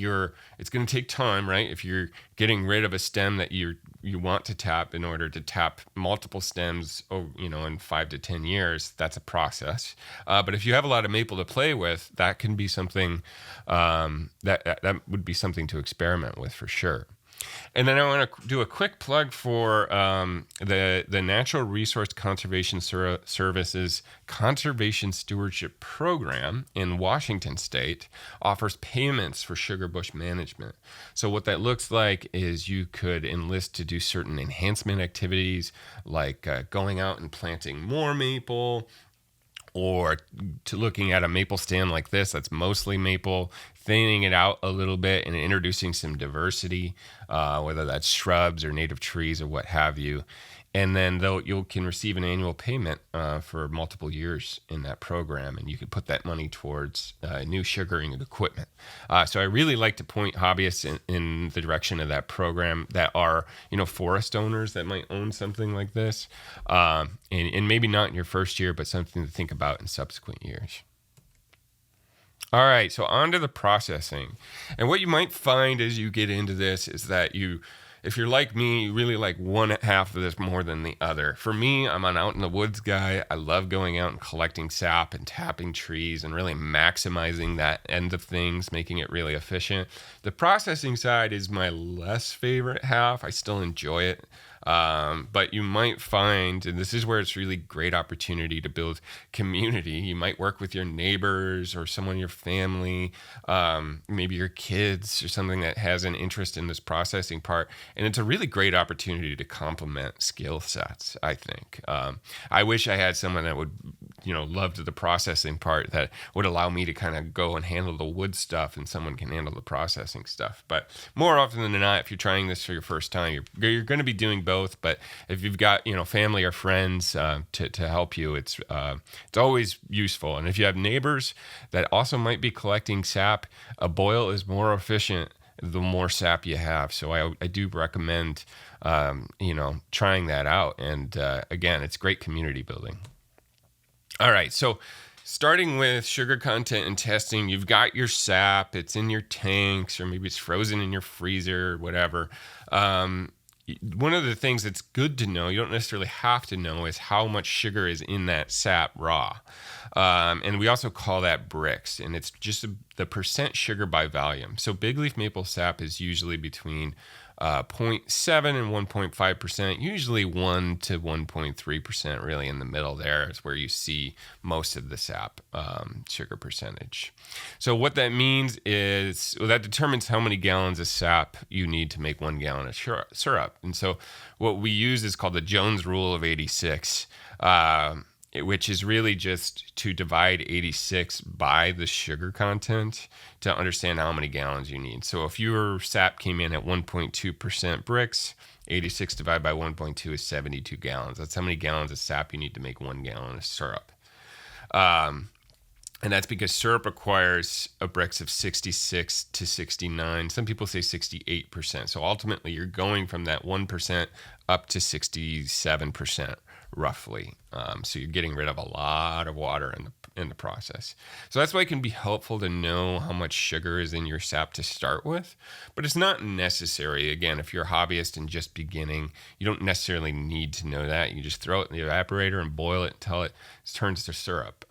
it's going to take time, right? If you're getting rid of a stem that you want to tap in order to tap multiple stems, in 5 to 10 years, that's a process. But if you have a lot of maple to play with, that can be something that would be something to experiment with for sure. And then I want to do a quick plug for the Natural Resource Conservation Service's Conservation Stewardship Program in Washington State offers payments for sugar bush management. So what that looks like is you could enlist to do certain enhancement activities like going out and planting more maple, or to looking at a maple stand like this that's mostly maple, thinning it out a little bit and introducing some diversity, whether that's shrubs or native trees or what have you. And then you can receive an annual payment for multiple years in that program, and you can put that money towards new sugaring and equipment. So I really like to point hobbyists in the direction of that program that are, forest owners that might own something like this, and maybe not in your first year, but something to think about in subsequent years. All right, so on to the processing. And what you might find as you get into this is that if you're like me, you really like one half of this more than the other. For me, I'm an out in the woods guy. I love going out and collecting sap and tapping trees and really maximizing that end of things, making it really efficient. The processing side is my less favorite half. I still enjoy it. But you might find, and this is where it's really great opportunity to build community. You might work with your neighbors or someone in your family, maybe your kids or something that has an interest in this processing part. And it's a really great opportunity to complement skill sets, I think. I wish I had someone that would, loved the processing part that would allow me to kind of go and handle the wood stuff and someone can handle the processing stuff. But more often than not, if you're trying this for your first time, you're going to be doing both. But if you've got, family or friends to help you, it's always useful. And if you have neighbors that also might be collecting sap, a boil is more efficient the more sap you have. So I do recommend, trying that out. And again, it's great community building. All right, so starting with sugar content and testing, you've got your sap, it's in your tanks, or maybe it's frozen in your freezer, or whatever. One of the things that's good to know, you don't necessarily have to know, is how much sugar is in that sap raw. And we also call that Brix, and it's just the percent sugar by volume. So big leaf maple sap is usually between 0.7 and 1.5%, usually 1 to 1.3%, really in the middle there is where you see most of the sap sugar percentage. So what that means is, that determines how many gallons of sap you need to make 1 gallon of syrup. And so what we use is called the Jones Rule of 86, which is really just to divide 86 by the sugar content to understand how many gallons you need. So if your sap came in at 1.2% Brix, 86 divided by 1.2 is 72 gallons. That's how many gallons of sap you need to make 1 gallon of syrup. And that's because syrup requires a Brix of 66 to 69. Some people say 68%. So ultimately, you're going from that 1% up to 67%. Roughly. So you're getting rid of a lot of water in the process. So that's why it can be helpful to know how much sugar is in your sap to start with, but it's not necessary. Again, if you're a hobbyist and just beginning, you don't necessarily need to know that. You just throw it in the evaporator and boil it until it turns to syrup.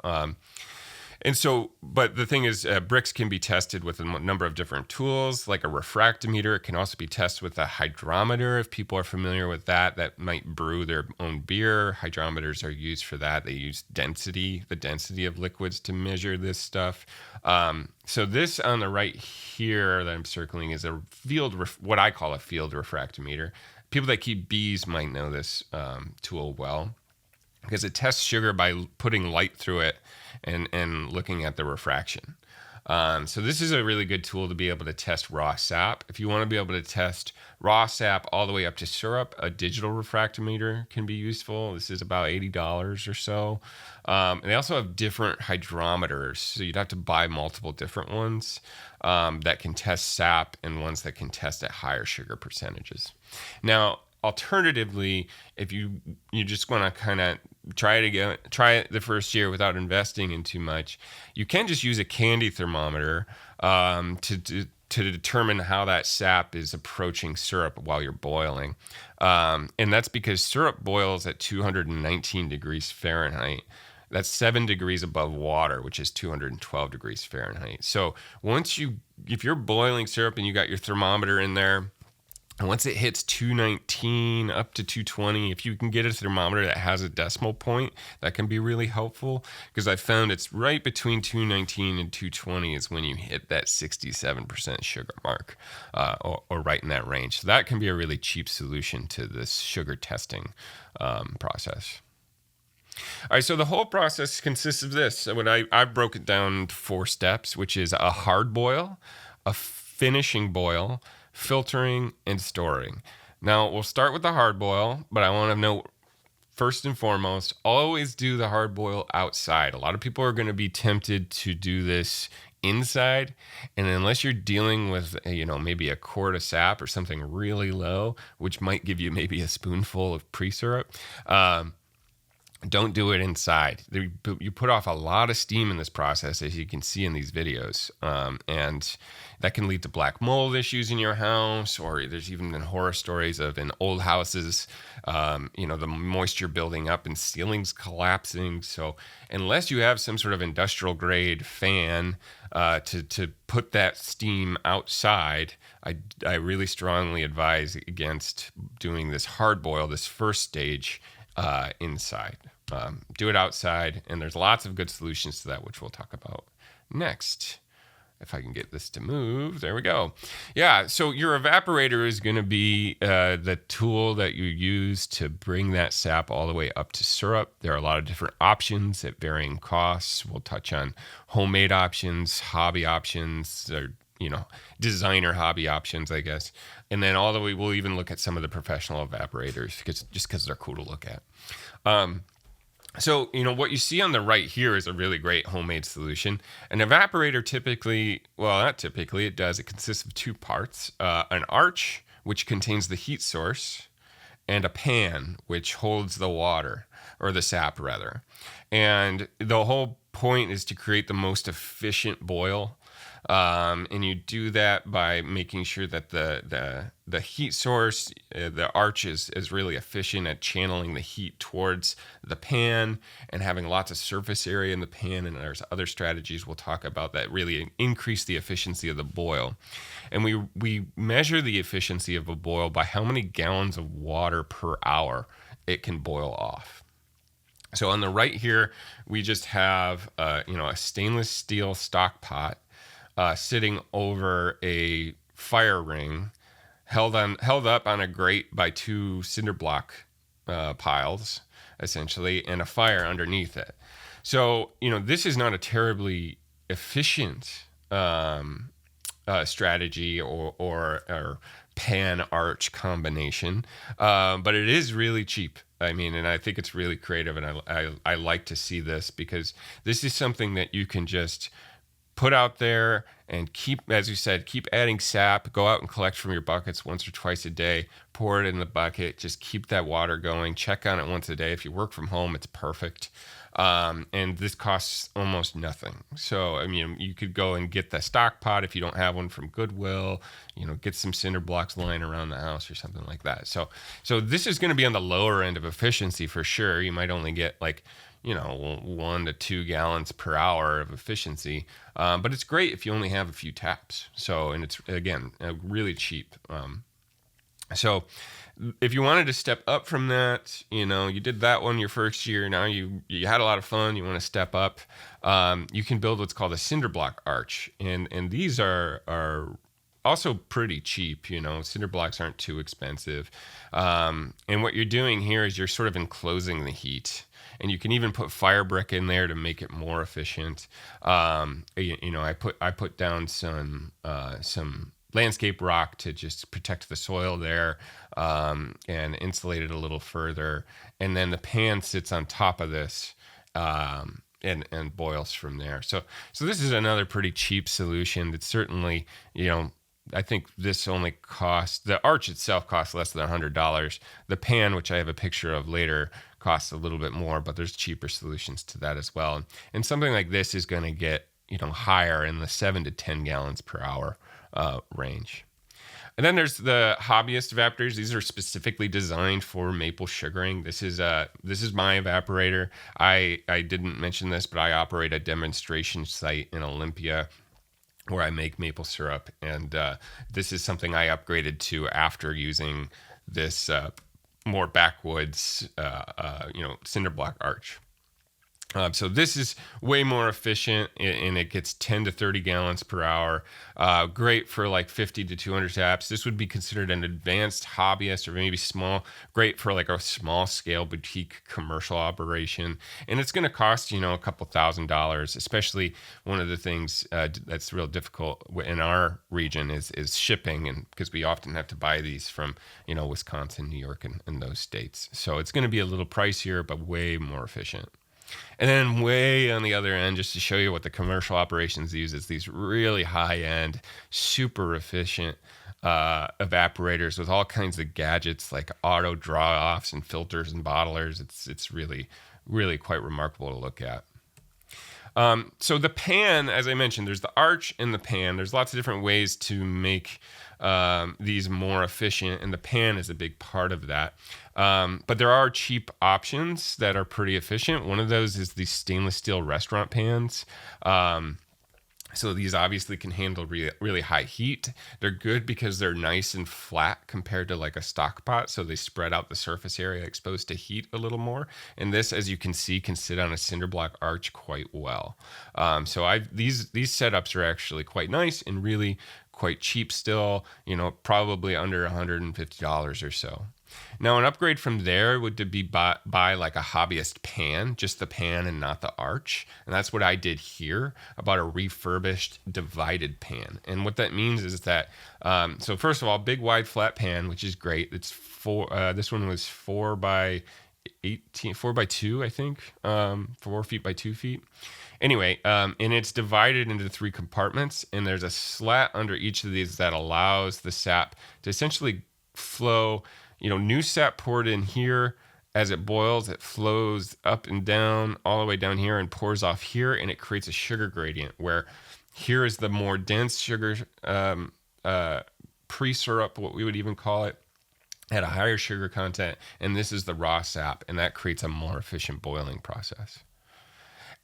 And so, but the thing is, bricks can be tested with a number of different tools, like a refractometer. It can also be tested with a hydrometer. If people are familiar with that, that might brew their own beer. Hydrometers are used for that. They use the density of liquids to measure this stuff. So this on the right here that I'm circling is a what I call a field refractometer. People that keep bees might know this tool well, because it tests sugar by putting light through it and looking at the refraction. So this is a really good tool to be able to test raw sap. If you want to be able to test raw sap all the way up to syrup, a digital refractometer can be useful. This is about $80 or so. And they also have different hydrometers, so you'd have to buy multiple different ones that can test sap and ones that can test at higher sugar percentages. Now, alternatively, if you just want to kind of try it the first year without investing in too much, you can just use a candy thermometer to determine how that sap is approaching syrup while you're boiling. And that's because syrup boils at 219 degrees Fahrenheit. That's 7 degrees above water, which is 212 degrees Fahrenheit. So if you're boiling syrup and you got your thermometer in there, and once it hits 219 up to 220, if you can get a thermometer that has a decimal point, that can be really helpful, because I found it's right between 219 and 220 is when you hit that 67% sugar mark, or right in that range. So that can be a really cheap solution to this sugar testing process. All right, so the whole process consists of this. So I broke it down into 4 steps, which is a hard boil, a finishing boil, filtering, and storing. Now, we'll start with the hard boil, but I want to note, first and foremost, always do the hard boil outside. A lot of people are going to be tempted to do this inside, and unless you're dealing with maybe a quart of sap or something really low, which might give you maybe a spoonful of pre-syrup, don't do it inside. You put off a lot of steam in this process, as you can see in these videos, and that can lead to black mold issues in your house, or there's even been horror stories of in old houses, the moisture building up and ceilings collapsing. So unless you have some sort of industrial grade fan to put that steam outside, I really strongly advise against doing this hard boil, this first stage, inside. Do it outside, and there's lots of good solutions to that, which we'll talk about next. If I can get this to move, there we go. Yeah, so your evaporator is going to be the tool that you use to bring that sap all the way up to syrup. There are a lot of different options at varying costs. We'll touch on homemade options, hobby options, or designer hobby options, I guess. And then all the way, we'll even look at some of the professional evaporators, because they're cool to look at. So, what you see on the right here is a really great homemade solution. An evaporator it consists of 2 parts, an arch, which contains the heat source, and a pan, which holds the water, or the sap rather. And the whole point is to create the most efficient boil. And you do that by making sure that the heat source, the arch is really efficient at channeling the heat towards the pan and having lots of surface area in the pan. And there's other strategies we'll talk about that really increase the efficiency of the boil. And we measure the efficiency of a boil by how many gallons of water per hour it can boil off. So on the right here, we just have a stainless steel stock pot sitting over a fire ring, held up on a grate by 2 cinder block piles, essentially, and a fire underneath it. So this is not a terribly efficient strategy or pan arch combination, but it is really cheap. And I think it's really creative, and I like to see this, because this is something that you can just put out there and keep, as you said, keep adding sap. Go out and collect from your buckets once or twice a day. Pour it in the bucket. Just keep that water going. Check on it once a day. If you work from home, it's perfect. And this costs almost nothing. So, you could go and get the stock pot if you don't have one from Goodwill, get some cinder blocks lying around the house or something like that. So this is going to be on the lower end of efficiency for sure. You might only get 1 to 2 gallons per hour of efficiency. But it's great if you only have a few taps. So, and it's, again, really cheap. So if you wanted to step up from that, you did that one your first year. Now you had a lot of fun. You want to step up. You can build what's called a cinder block arch. And these are also pretty cheap. Cinder blocks aren't too expensive. And what you're doing here is you're sort of enclosing the heat. And you can even put fire brick in there to make it more efficient. I put down some landscape rock to just protect the soil there, and insulate it a little further. And then the pan sits on top of this, and boils from there. So this is another pretty cheap solution. It's certainly, I think this only costs, the arch itself costs less than $100. The pan, which I have a picture of later, costs a little bit more, but there's cheaper solutions to that as well. And something like this is going to get, higher in the 7 to 10 gallons per hour range. And then there's the hobbyist evaporators. These are specifically designed for maple sugaring. This is my evaporator. I didn't mention this, but I operate a demonstration site in Olympia where I make maple syrup, and this is something I upgraded to after using this more backwoods, cinder block arch. So this is way more efficient, and it gets 10 to 30 gallons per hour. Great for like 50 to 200 taps. This would be considered an advanced hobbyist or maybe small. Great for like a small scale boutique commercial operation. And it's going to cost, a couple $1,000s, especially one of the things that's real difficult in our region is shipping, and because we often have to buy these from, Wisconsin, New York, and those states. So it's going to be a little pricier, but way more efficient. And then way on the other end, just to show you what the commercial operations use, is these really high-end, super efficient evaporators with all kinds of gadgets like auto draw-offs and filters and bottlers. It's really, really quite remarkable to look at. So the pan, as I mentioned, there's the arch and the pan. There's lots of different ways to make these more efficient, and the pan is a big part of that. But there are cheap options that are pretty efficient. One of those is the stainless steel restaurant pans. So these obviously can handle really high heat. They're good because they're nice and flat compared to like a stock pot, so they spread out the surface area exposed to heat a little more. And this, as you can see, can sit on a cinder block arch quite well. So these setups are actually quite nice and really quite cheap still, probably under $150 or so. Now, an upgrade from there would be buy like a hobbyist pan, just the pan and not the arch. And that's what I did here. I bought a refurbished divided pan. And what that means is that, so first of all, big wide flat pan, which is great. It's this one was 4 by 2, I think, 4 feet by 2 feet. Anyway, and it's divided into 3 compartments, and there's a slat under each of these that allows the sap to essentially flow. New sap poured in here. As it boils, it flows up and down all the way down here and pours off here, and it creates a sugar gradient where here is the more dense sugar, pre-syrup, what we would even call it, at a higher sugar content, and this is the raw sap, and that creates a more efficient boiling process.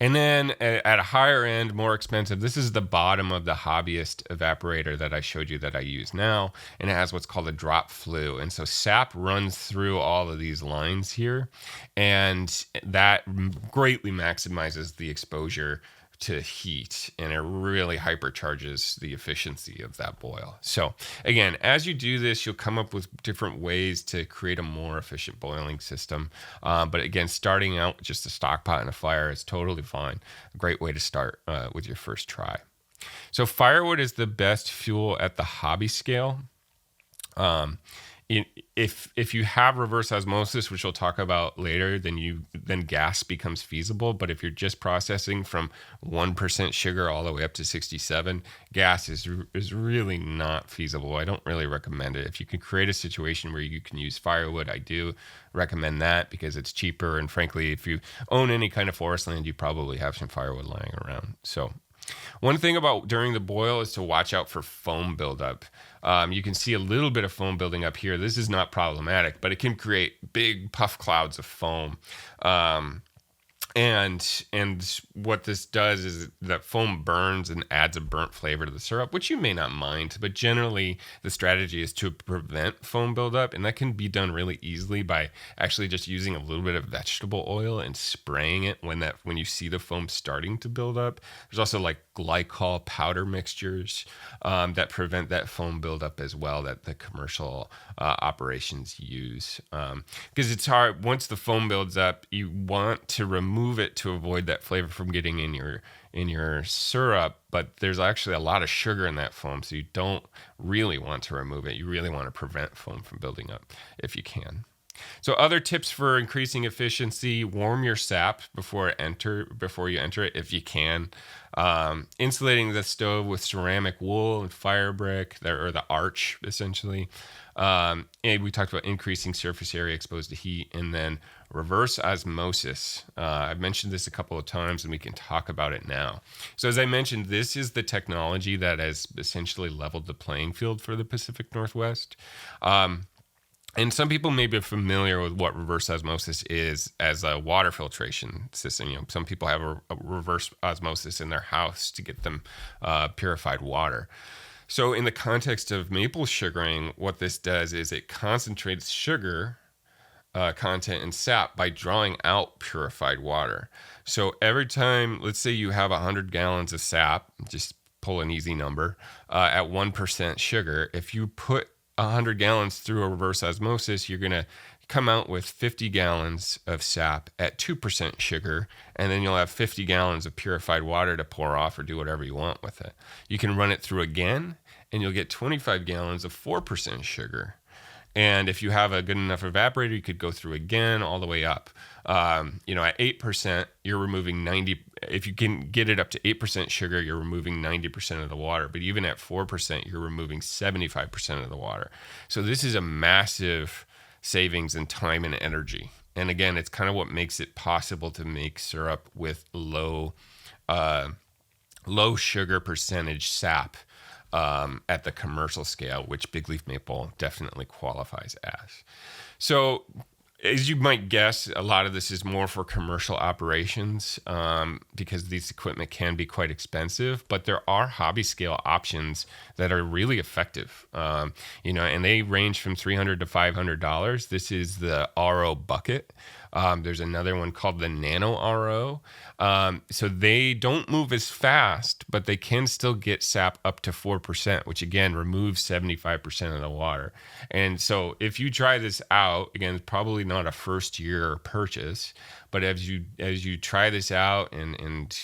And then at a higher end, more expensive, this is the bottom of the hobbyist evaporator that I showed you that I use now. And it has what's called a drop flue. And so sap runs through all of these lines here. And that greatly maximizes the exposure to heat, and it really hypercharges the efficiency of that boil. So again, as you do this, you'll come up with different ways to create a more efficient boiling system. But again, starting out with just a stock pot and a fire is totally fine. A great way to start with your first try. So firewood is the best fuel at the hobby scale. If you have reverse osmosis, which we'll talk about later, then gas becomes feasible. But if you're just processing from 1% sugar all the way up to 67, gas is really not feasible. I don't really recommend it. If you can create a situation where you can use firewood, I do recommend that because it's cheaper. And frankly, if you own any kind of forest land, you probably have some firewood lying around. So one thing about during the boil is to watch out for foam buildup. You can see a little bit of foam building up here. This is not problematic, but it can create big puff clouds of foam. And what this does is that foam burns and adds a burnt flavor to the syrup, which you may not mind, but generally the strategy is to prevent foam buildup, and that can be done really easily by actually just using a little bit of vegetable oil and spraying it when you see the foam starting to build up. There's also like glycol powder mixtures that prevent that foam buildup as well, that the commercial operations use, because it's hard once the foam builds up. You want to remove it to avoid that flavor from getting in your syrup, but there's actually a lot of sugar in that foam, so you don't really want to remove it. You really want to prevent foam from building up if you can. So other tips for increasing efficiency: warm your sap before you enter it if you can. Insulating the stove with ceramic wool and fire brick, or the arch essentially. And we talked about increasing surface area exposed to heat, and then reverse osmosis. I've mentioned this a couple of times, and we can talk about it now. So as I mentioned, this is the technology that has essentially leveled the playing field for the Pacific Northwest. And some people may be familiar with what reverse osmosis is as a water filtration system. Some people have a reverse osmosis in their house to get them purified water. So in the context of maple sugaring, what this does is it concentrates sugar content in sap by drawing out purified water. So every time, let's say you have 100 gallons of sap, just pull an easy number, at 1% sugar, if you put 100 gallons through a reverse osmosis, you're going to come out with 50 gallons of sap at 2% sugar, and then you'll have 50 gallons of purified water to pour off or do whatever you want with it. You can run it through again, and you'll get 25 gallons of 4% sugar. And if you have a good enough evaporator, you could go through again all the way up. At 8%, you're removing 90. If you can get it up to 8% sugar, you're removing 90% of the water. But even at 4%, you're removing 75% of the water. So this is a massive savings in time and energy. And again, it's kind of what makes it possible to make syrup with low sugar percentage sap at the commercial scale, which Bigleaf maple definitely qualifies as. So, as you might guess, a lot of this is more for commercial operations because these equipment can be quite expensive, but there are hobby scale options that are really effective, and they range from $300 to $500. This is the RO bucket. There's another one called the Nano RO. So they don't move as fast, but they can still get sap up to 4%, which again removes 75% of the water. And so if you try this out, again, it's probably not a first year purchase, but as you try this out and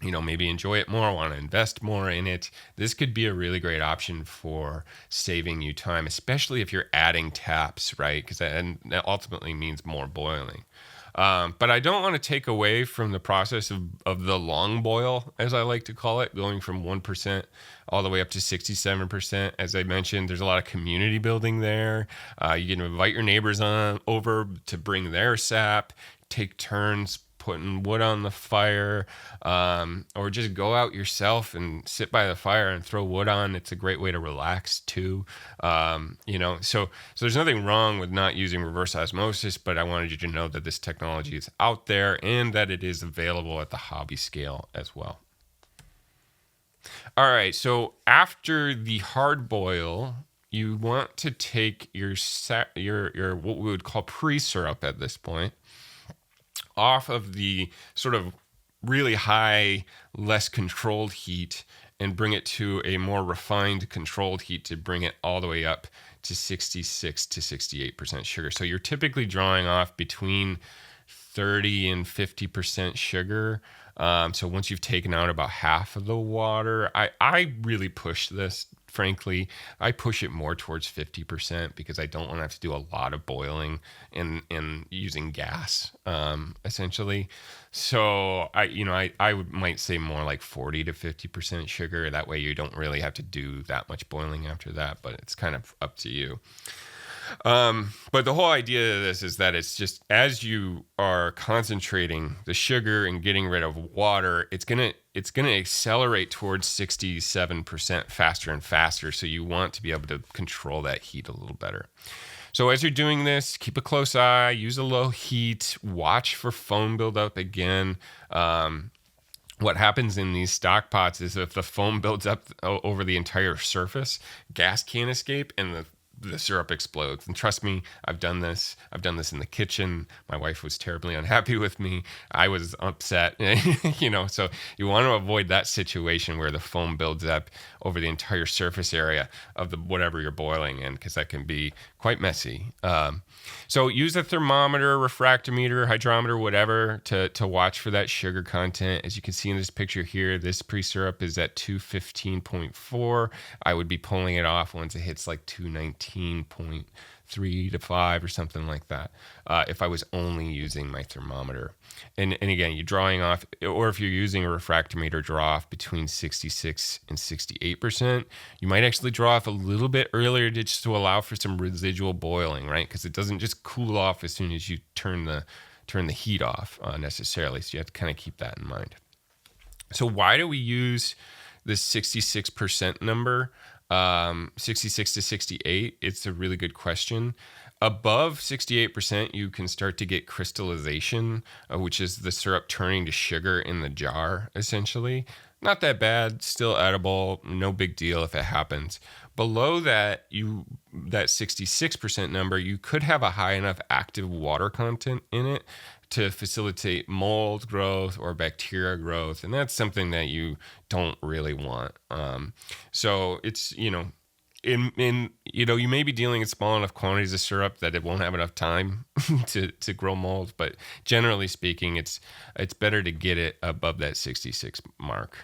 maybe enjoy it more, want to invest more in it, this could be a really great option for saving you time, especially if you're adding taps, right? Because that ultimately means more boiling. But I don't want to take away from the process of the long boil, as I like to call it, going from 1% all the way up to 67%. As I mentioned, there's a lot of community building there. You can invite your neighbors over to bring their sap, take turns putting wood on the fire, or just go out yourself and sit by the fire and throw wood on. It's a great way to relax too. So there's nothing wrong with not using reverse osmosis, but I wanted you to know that this technology is out there and that it is available at the hobby scale as well. All right, so after the hard boil, you want to take your what we would call pre-syrup at this point off of the sort of really high, less controlled heat and bring it to a more refined, controlled heat to bring it all the way up to 66 to 68% sugar. So you're typically drawing off between 30 and 50% sugar. So once you've taken out about half of the water, I really push this. Frankly, I push it more towards 50% because I don't want to have to do a lot of boiling and using gas, essentially. So I might say more like 40 to 50% sugar. That way you don't really have to do that much boiling after that, but it's kind of up to you. But the whole idea of this is that it's just as you are concentrating the sugar and getting rid of water, it's gonna accelerate towards 67% faster and faster. So you want to be able to control that heat a little better. So as you're doing this, keep a close eye, use a low heat, watch for foam buildup again. What happens in these stock pots is if the foam builds up over the entire surface, gas can't escape and the syrup explodes. And trust me, I've done this. I've done this in the kitchen. My wife was terribly unhappy with me. I was upset, so you want to avoid that situation where the foam builds up over the entire surface area of the whatever you're boiling in, because that can be quite messy. So use a thermometer, refractometer, hydrometer, whatever, to watch for that sugar content. As you can see in this picture here, this pre-syrup is at 215.4. I would be pulling it off once it hits like 219.3 to 5 or something like that, if I was only using my thermometer. And again, you're drawing off, or if you're using a refractometer, draw off between 66 and 68%. You might actually draw off a little bit earlier just to allow for some residual boiling, right? Because it doesn't just cool off as soon as you turn the heat off necessarily. So you have to kind of keep that in mind. So why do we use this 66% number? 66 to 68, it's a really good question. Above 68%, you can start to get crystallization, which is the syrup turning to sugar in the jar, essentially. Not that bad, still edible, no big deal if it happens. Below that, that 66% number, you could have a high enough active water content in it to facilitate mold growth or bacteria growth, and that's something that you don't really want. So it's, you may be dealing in small enough quantities of syrup that it won't have enough time to grow mold, but generally speaking, it's better to get it above that 66 mark.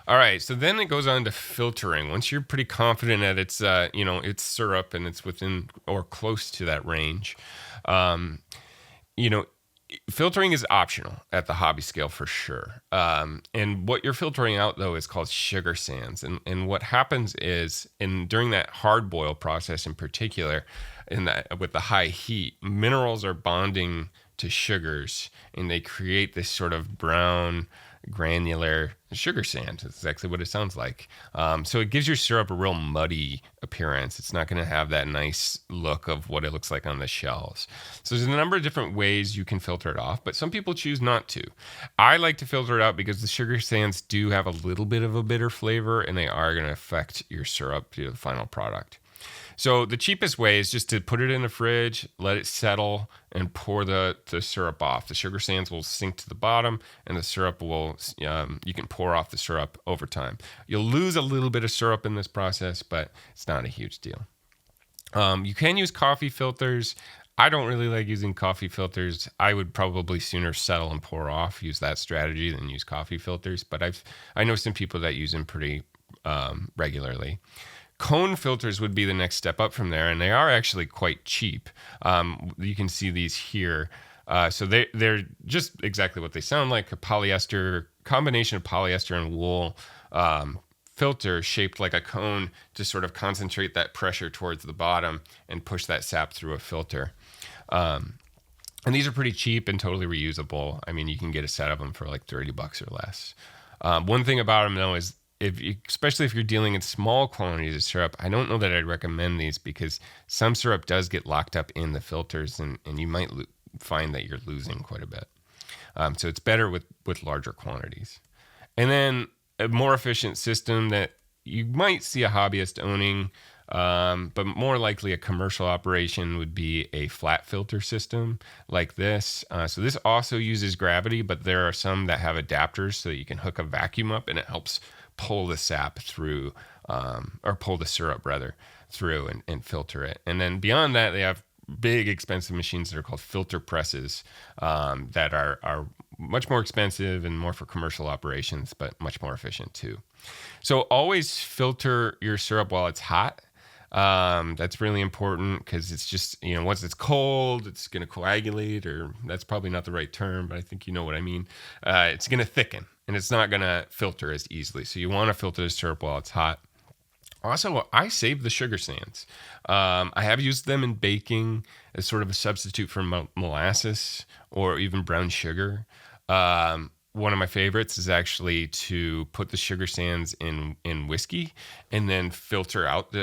All right, so then it goes on to filtering. Once you're pretty confident that it's it's syrup and it's within or close to that range, filtering is optional at the hobby scale for sure. And what you're filtering out, though, is called sugar sands. And what happens is, during that hard boil process in particular, with the high heat, minerals are bonding to sugars, and they create this sort of brown, granular sugar sand. That's exactly what it sounds like. So it gives your syrup a real muddy appearance. It's not going to have that nice look of what it looks like on the shelves. So there's a number of different ways you can filter it off, but some people choose not to. I like to filter it out because the sugar sands do have a little bit of a bitter flavor, and they are going to affect your syrup to the final product. So the cheapest way is just to put it in the fridge, let it settle, and pour the syrup off. The sugar sands will sink to the bottom, and the syrup will, you can pour off the syrup over time. You'll lose a little bit of syrup in this process, but it's not a huge deal. You can use coffee filters. I don't really like using coffee filters. I would probably sooner settle and pour off, use that strategy, than use coffee filters. But I know some people that use them pretty regularly. Cone filters would be the next step up from there, and they are actually quite cheap. You can see these here. So they're just exactly what they sound like, a combination of polyester and wool filter shaped like a cone to sort of concentrate that pressure towards the bottom and push that sap through a filter. And these are pretty cheap and totally reusable. I mean, you can get a set of them for like $30 or less. One thing about them, though, is especially if you're dealing in small quantities of syrup, I don't know that I'd recommend these, because some syrup does get locked up in the filters, and you might find that you're losing quite a bit. So it's better with larger quantities. And then a more efficient system that you might see a hobbyist owning, but more likely a commercial operation, would be a flat filter system like this. So this also uses gravity, but there are some that have adapters so that you can hook a vacuum up, and it helps pull the sap through, or pull the syrup rather through and filter it. And then beyond that, they have big expensive machines that are called filter presses, that are much more expensive and more for commercial operations, but much more efficient too. So always filter your syrup while it's hot. That's really important, because it's just, once it's cold, it's going to coagulate, or that's probably not the right term, but I think you know what I mean. It's going to thicken, and it's not going to filter as easily. So you want to filter the syrup while it's hot. Also, I save the sugar sands. I have used them in baking as sort of a substitute for molasses or even brown sugar. one of my favorites is actually to put the sugar sands in whiskey and then filter out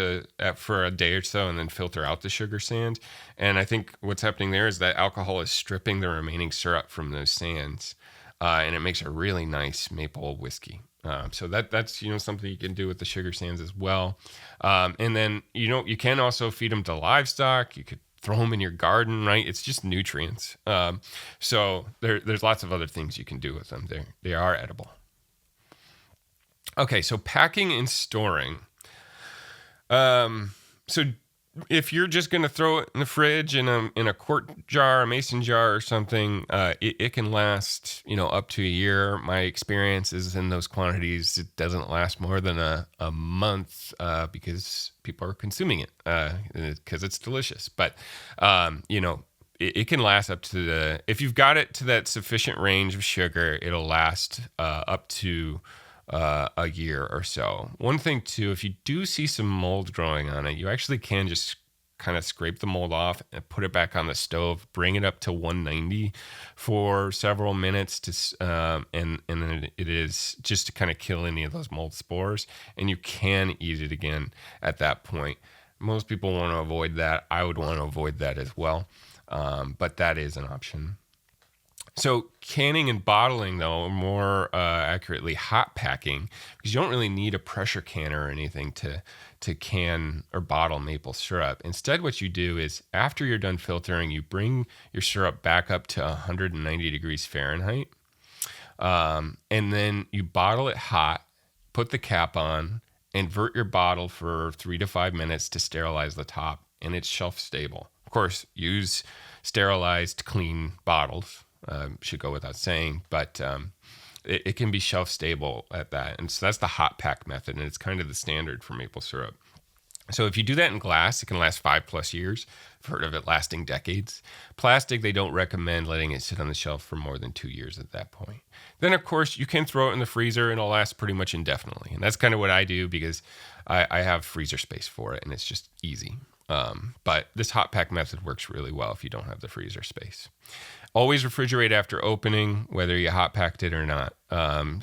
for a day or so, and then filter out the sugar sand. And I think what's happening there is that alcohol is stripping the remaining syrup from those sands, and it makes a really nice maple whiskey. So that's something you can do with the sugar sands as well. And then you can also feed them to livestock. You could throw them in your garden, right? It's just nutrients. So there's lots of other things you can do with them. They are edible. Okay, so packing and storing. So if you're just going to throw it in the fridge in a quart jar, a mason jar or something, it can last, up to a year. My experience is in those quantities, it doesn't last more than a month, because people are consuming it, because it's delicious. But, it can last up to if you've got it to that sufficient range of sugar, it'll last up to a year or so. One thing too, if you do see some mold growing on it, you actually can just kind of scrape the mold off and put it back on the stove, bring it up to 190 for several minutes and then it is just to kind of kill any of those mold spores, and you can eat it again at that point. Most people want to avoid that. I would want to avoid that as well, but that is an option. So canning and bottling, though, or more accurately, hot packing, because you don't really need a pressure canner or anything to can or bottle maple syrup. Instead, what you do is after you're done filtering, you bring your syrup back up to 190 degrees Fahrenheit, and then you bottle it hot, put the cap on, invert your bottle for 3 to 5 minutes to sterilize the top, and it's shelf stable. Of course, use sterilized, clean bottles. Should go without saying, but it can be shelf stable at that. And so that's the hot pack method, and it's kind of the standard for maple syrup. So if you do that in glass, it can last 5+ years. I've heard of it lasting decades. Plastic, they don't recommend letting it sit on the shelf for more than 2 years at that point. Then, of course, you can throw it in the freezer and it'll last pretty much indefinitely. And that's kind of what I do because I have freezer space for it and it's just easy. But this hot pack method works really well if you don't have the freezer space. Always refrigerate after opening, whether you hot packed it or not. Or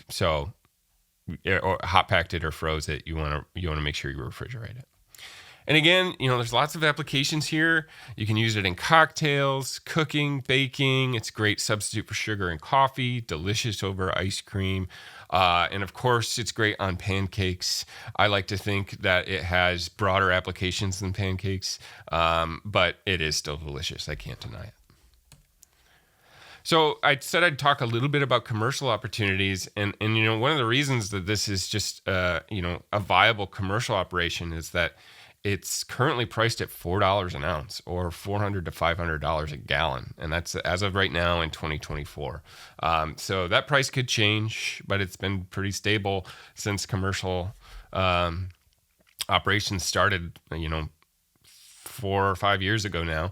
hot packed it or froze it, you want to make sure you refrigerate it. And again, there's lots of applications here. You can use it in cocktails, cooking, baking. It's a great substitute for sugar in coffee, delicious over ice cream. And of course, it's great on pancakes. I like to think that it has broader applications than pancakes, but it is still delicious. I can't deny it. So I said I'd talk a little bit about commercial opportunities, and one of the reasons that this is just a viable commercial operation is that it's currently priced at $4 an ounce, or $400 to $500 a gallon, and that's as of right now in 2024. So that price could change, but it's been pretty stable since commercial operations started. 4 or 5 years ago now.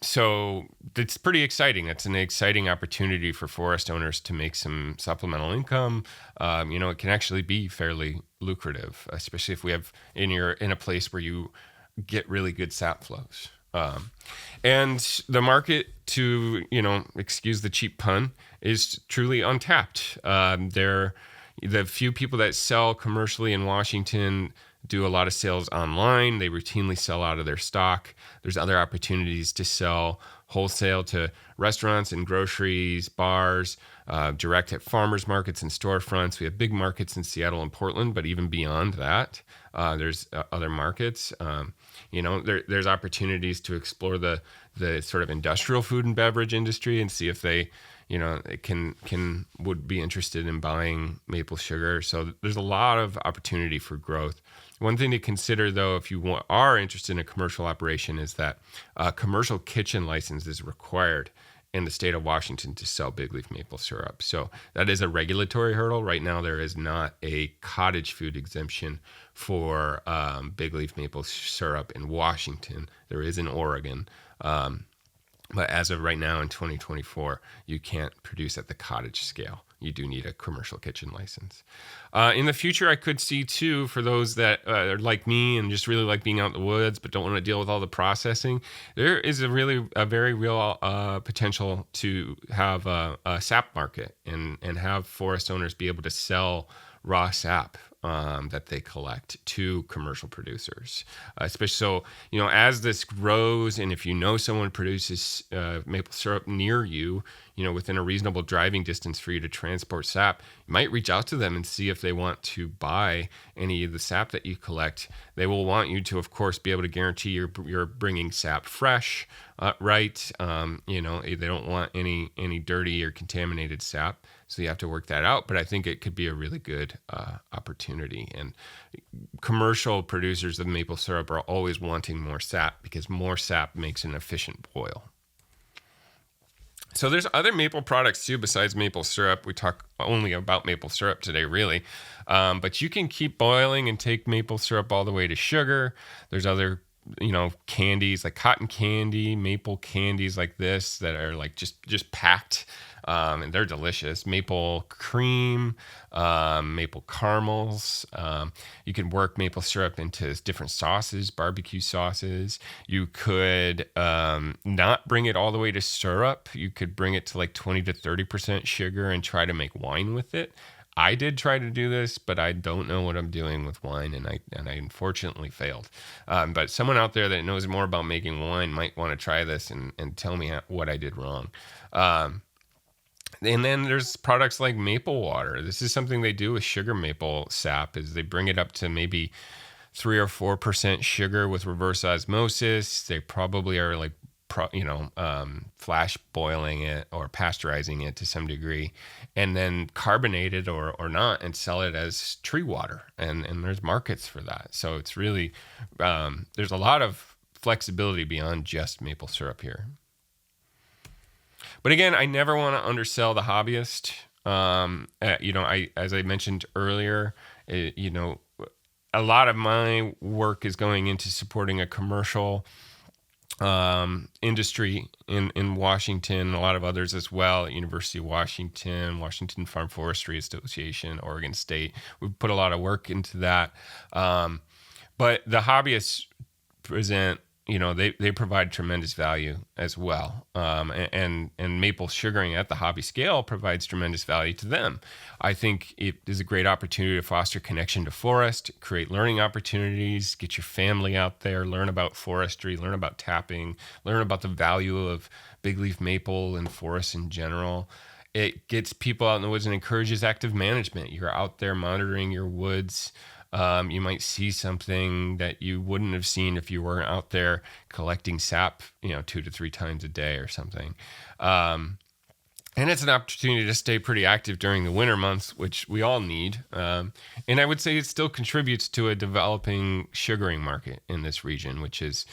So it's pretty exciting. It's an exciting opportunity for forest owners to make some supplemental income. It can actually be fairly lucrative, especially if you're in a place where you get really good sap flows. And the market, to, excuse the cheap pun, is truly untapped. The few people that sell commercially in Washington do a lot of sales online. They routinely sell out of their stock. There's other opportunities to sell wholesale to restaurants and groceries, bars, direct at farmers markets and storefronts. We have big markets in Seattle and Portland, but even beyond that, there's other markets. There's opportunities to explore the sort of industrial food and beverage industry and see if they would be interested in buying maple sugar. So there's a lot of opportunity for growth. One thing to consider, though, if you are interested in a commercial operation, is that a commercial kitchen license is required in the state of Washington to sell Bigleaf maple syrup. So that is a regulatory hurdle. Right now, there is not a cottage food exemption for Bigleaf maple syrup in Washington. There is in Oregon. But as of right now in 2024, you can't produce at the cottage scale. you do need a commercial kitchen license. In the future, I could see too, for those that are like me and just really like being out in the woods but don't want to deal with all the processing, there is a very real potential to have a sap market and have forest owners be able to sell raw sap that they collect to commercial producers. Especially so, as this grows, and if you know someone produces maple syrup near you, within a reasonable driving distance for you to transport sap, you might reach out to them and see if they want to buy any of the sap that you collect. They will want you to, of course, be able to guarantee you're bringing sap fresh, right? They don't want any dirty or contaminated sap. So you have to work that out, but I think it could be a really good opportunity. And commercial producers of maple syrup are always wanting more sap because more sap makes an efficient boil. So there's other maple products too besides maple syrup. We talk only about maple syrup today, really. But you can keep boiling and take maple syrup all the way to sugar. There's other candies like cotton candy, maple candies like this that are like just packed, and they're delicious. Maple cream, maple caramels. You can work maple syrup into different sauces, barbecue sauces. You could not bring it all the way to syrup. You could bring it to like 20 to 30% sugar and try to make wine with it. I did try to do this, but I don't know what I'm doing with wine, and I unfortunately failed. But someone out there that knows more about making wine might want to try this and tell me what I did wrong. And then there's products like maple water. This is something they do with sugar maple sap, is they bring it up to maybe 3 or 4% sugar with reverse osmosis. They probably are like flash boiling it or pasteurizing it to some degree, and then carbonate it or not and sell it as tree water. And there's markets for that. So it's really, there's a lot of flexibility beyond just maple syrup here. But again, I never want to undersell the hobbyist. As I mentioned earlier, a lot of my work is going into supporting a commercial industry in Washington, a lot of others as well, at University of Washington, Washington Farm Forestry Association, Oregon State. We've put a lot of work into that. But the hobbyists present, they provide tremendous value as well. And maple sugaring at the hobby scale provides tremendous value to them. I think it is a great opportunity to foster connection to forest, create learning opportunities, get your family out there, learn about forestry, learn about tapping, learn about the value of bigleaf maple and forests in general. It gets people out in the woods and encourages active management. You're out there monitoring your woods. You might see something that you wouldn't have seen if you weren't out there collecting sap, 2 to 3 times a day or something. And it's an opportunity to stay pretty active during the winter months, which we all need. And I would say it still contributes to a developing sugaring market in this region, which is,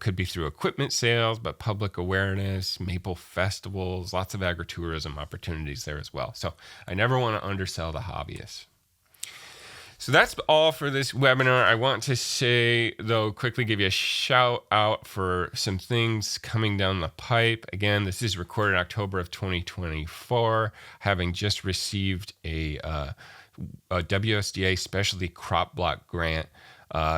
could be through equipment sales, but public awareness, maple festivals, lots of agritourism opportunities there as well. So I never want to undersell the hobbyists. So that's all for this webinar. I want to say, though, quickly give you a shout out for some things coming down the pipe. Again, this is recorded October of 2024, having just received a WSDA specialty crop block grant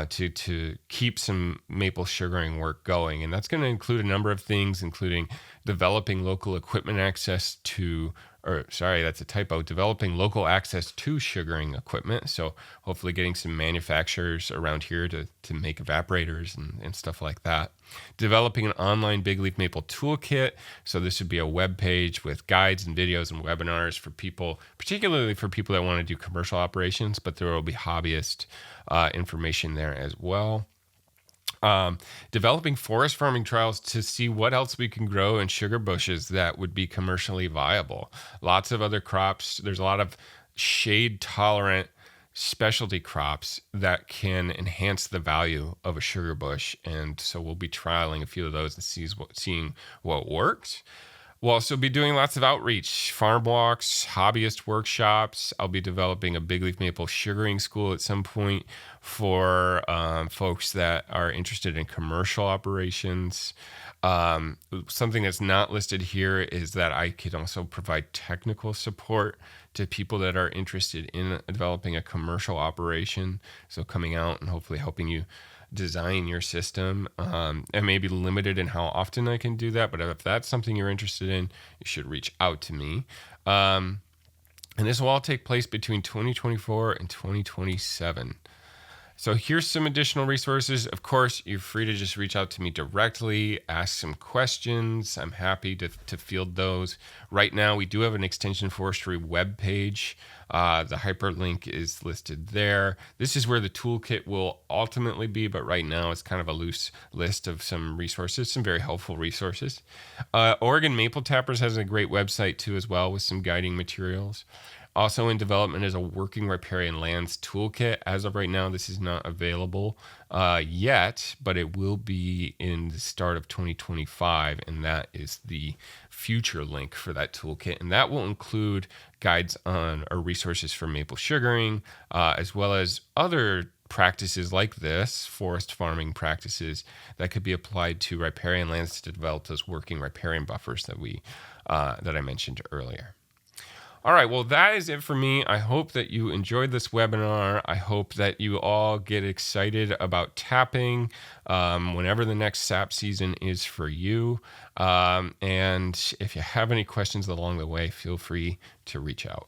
to keep some maple sugaring work going. And that's going to include a number of things, including developing local equipment access to, that's a typo, developing local access to sugaring equipment. So hopefully getting some manufacturers around here to make evaporators and stuff like that. Developing an online Bigleaf Maple toolkit. So this would be a web page with guides and videos and webinars for people, particularly for people that want to do commercial operations, but there will be hobbyist information there as well. Developing forest farming trials to see what else we can grow in sugar bushes that would be commercially viable. Lots of other crops. There's a lot of shade tolerant specialty crops that can enhance the value of a sugar bush. And so we'll be trialing a few of those and seeing what works. We'll also be doing lots of outreach, farm walks, hobbyist workshops. I'll be developing a Bigleaf maple sugaring school at some point for folks that are interested in commercial operations. Something that's not listed here is that I could also provide technical support to people that are interested in developing a commercial operation. So coming out and hopefully helping you design your system. And maybe limited in how often I can do that, but if that's something you're interested in, you should reach out to me. And this will all take place between 2024 and 2027. So here's some additional resources. Of course, you're free to just reach out to me directly, ask some questions. I'm happy to field those. Right now, we do have an Extension Forestry webpage. The hyperlink is listed there. This is where the toolkit will ultimately be, but right now it's kind of a loose list of some resources, some very helpful resources. Oregon Maple Tappers has a great website too as well with some guiding materials. Also in development is a working riparian lands toolkit. As of right now, this is not available yet, but it will be in the start of 2025, and that is the future link for that toolkit. And that will include guides on or resources for maple sugaring, as well as other practices like this, forest farming practices that could be applied to riparian lands to develop those working riparian buffers that I mentioned earlier. All right, well, that is it for me. I hope that you enjoyed this webinar. I hope that you all get excited about tapping whenever the next sap season is for you. And if you have any questions along the way, feel free to reach out.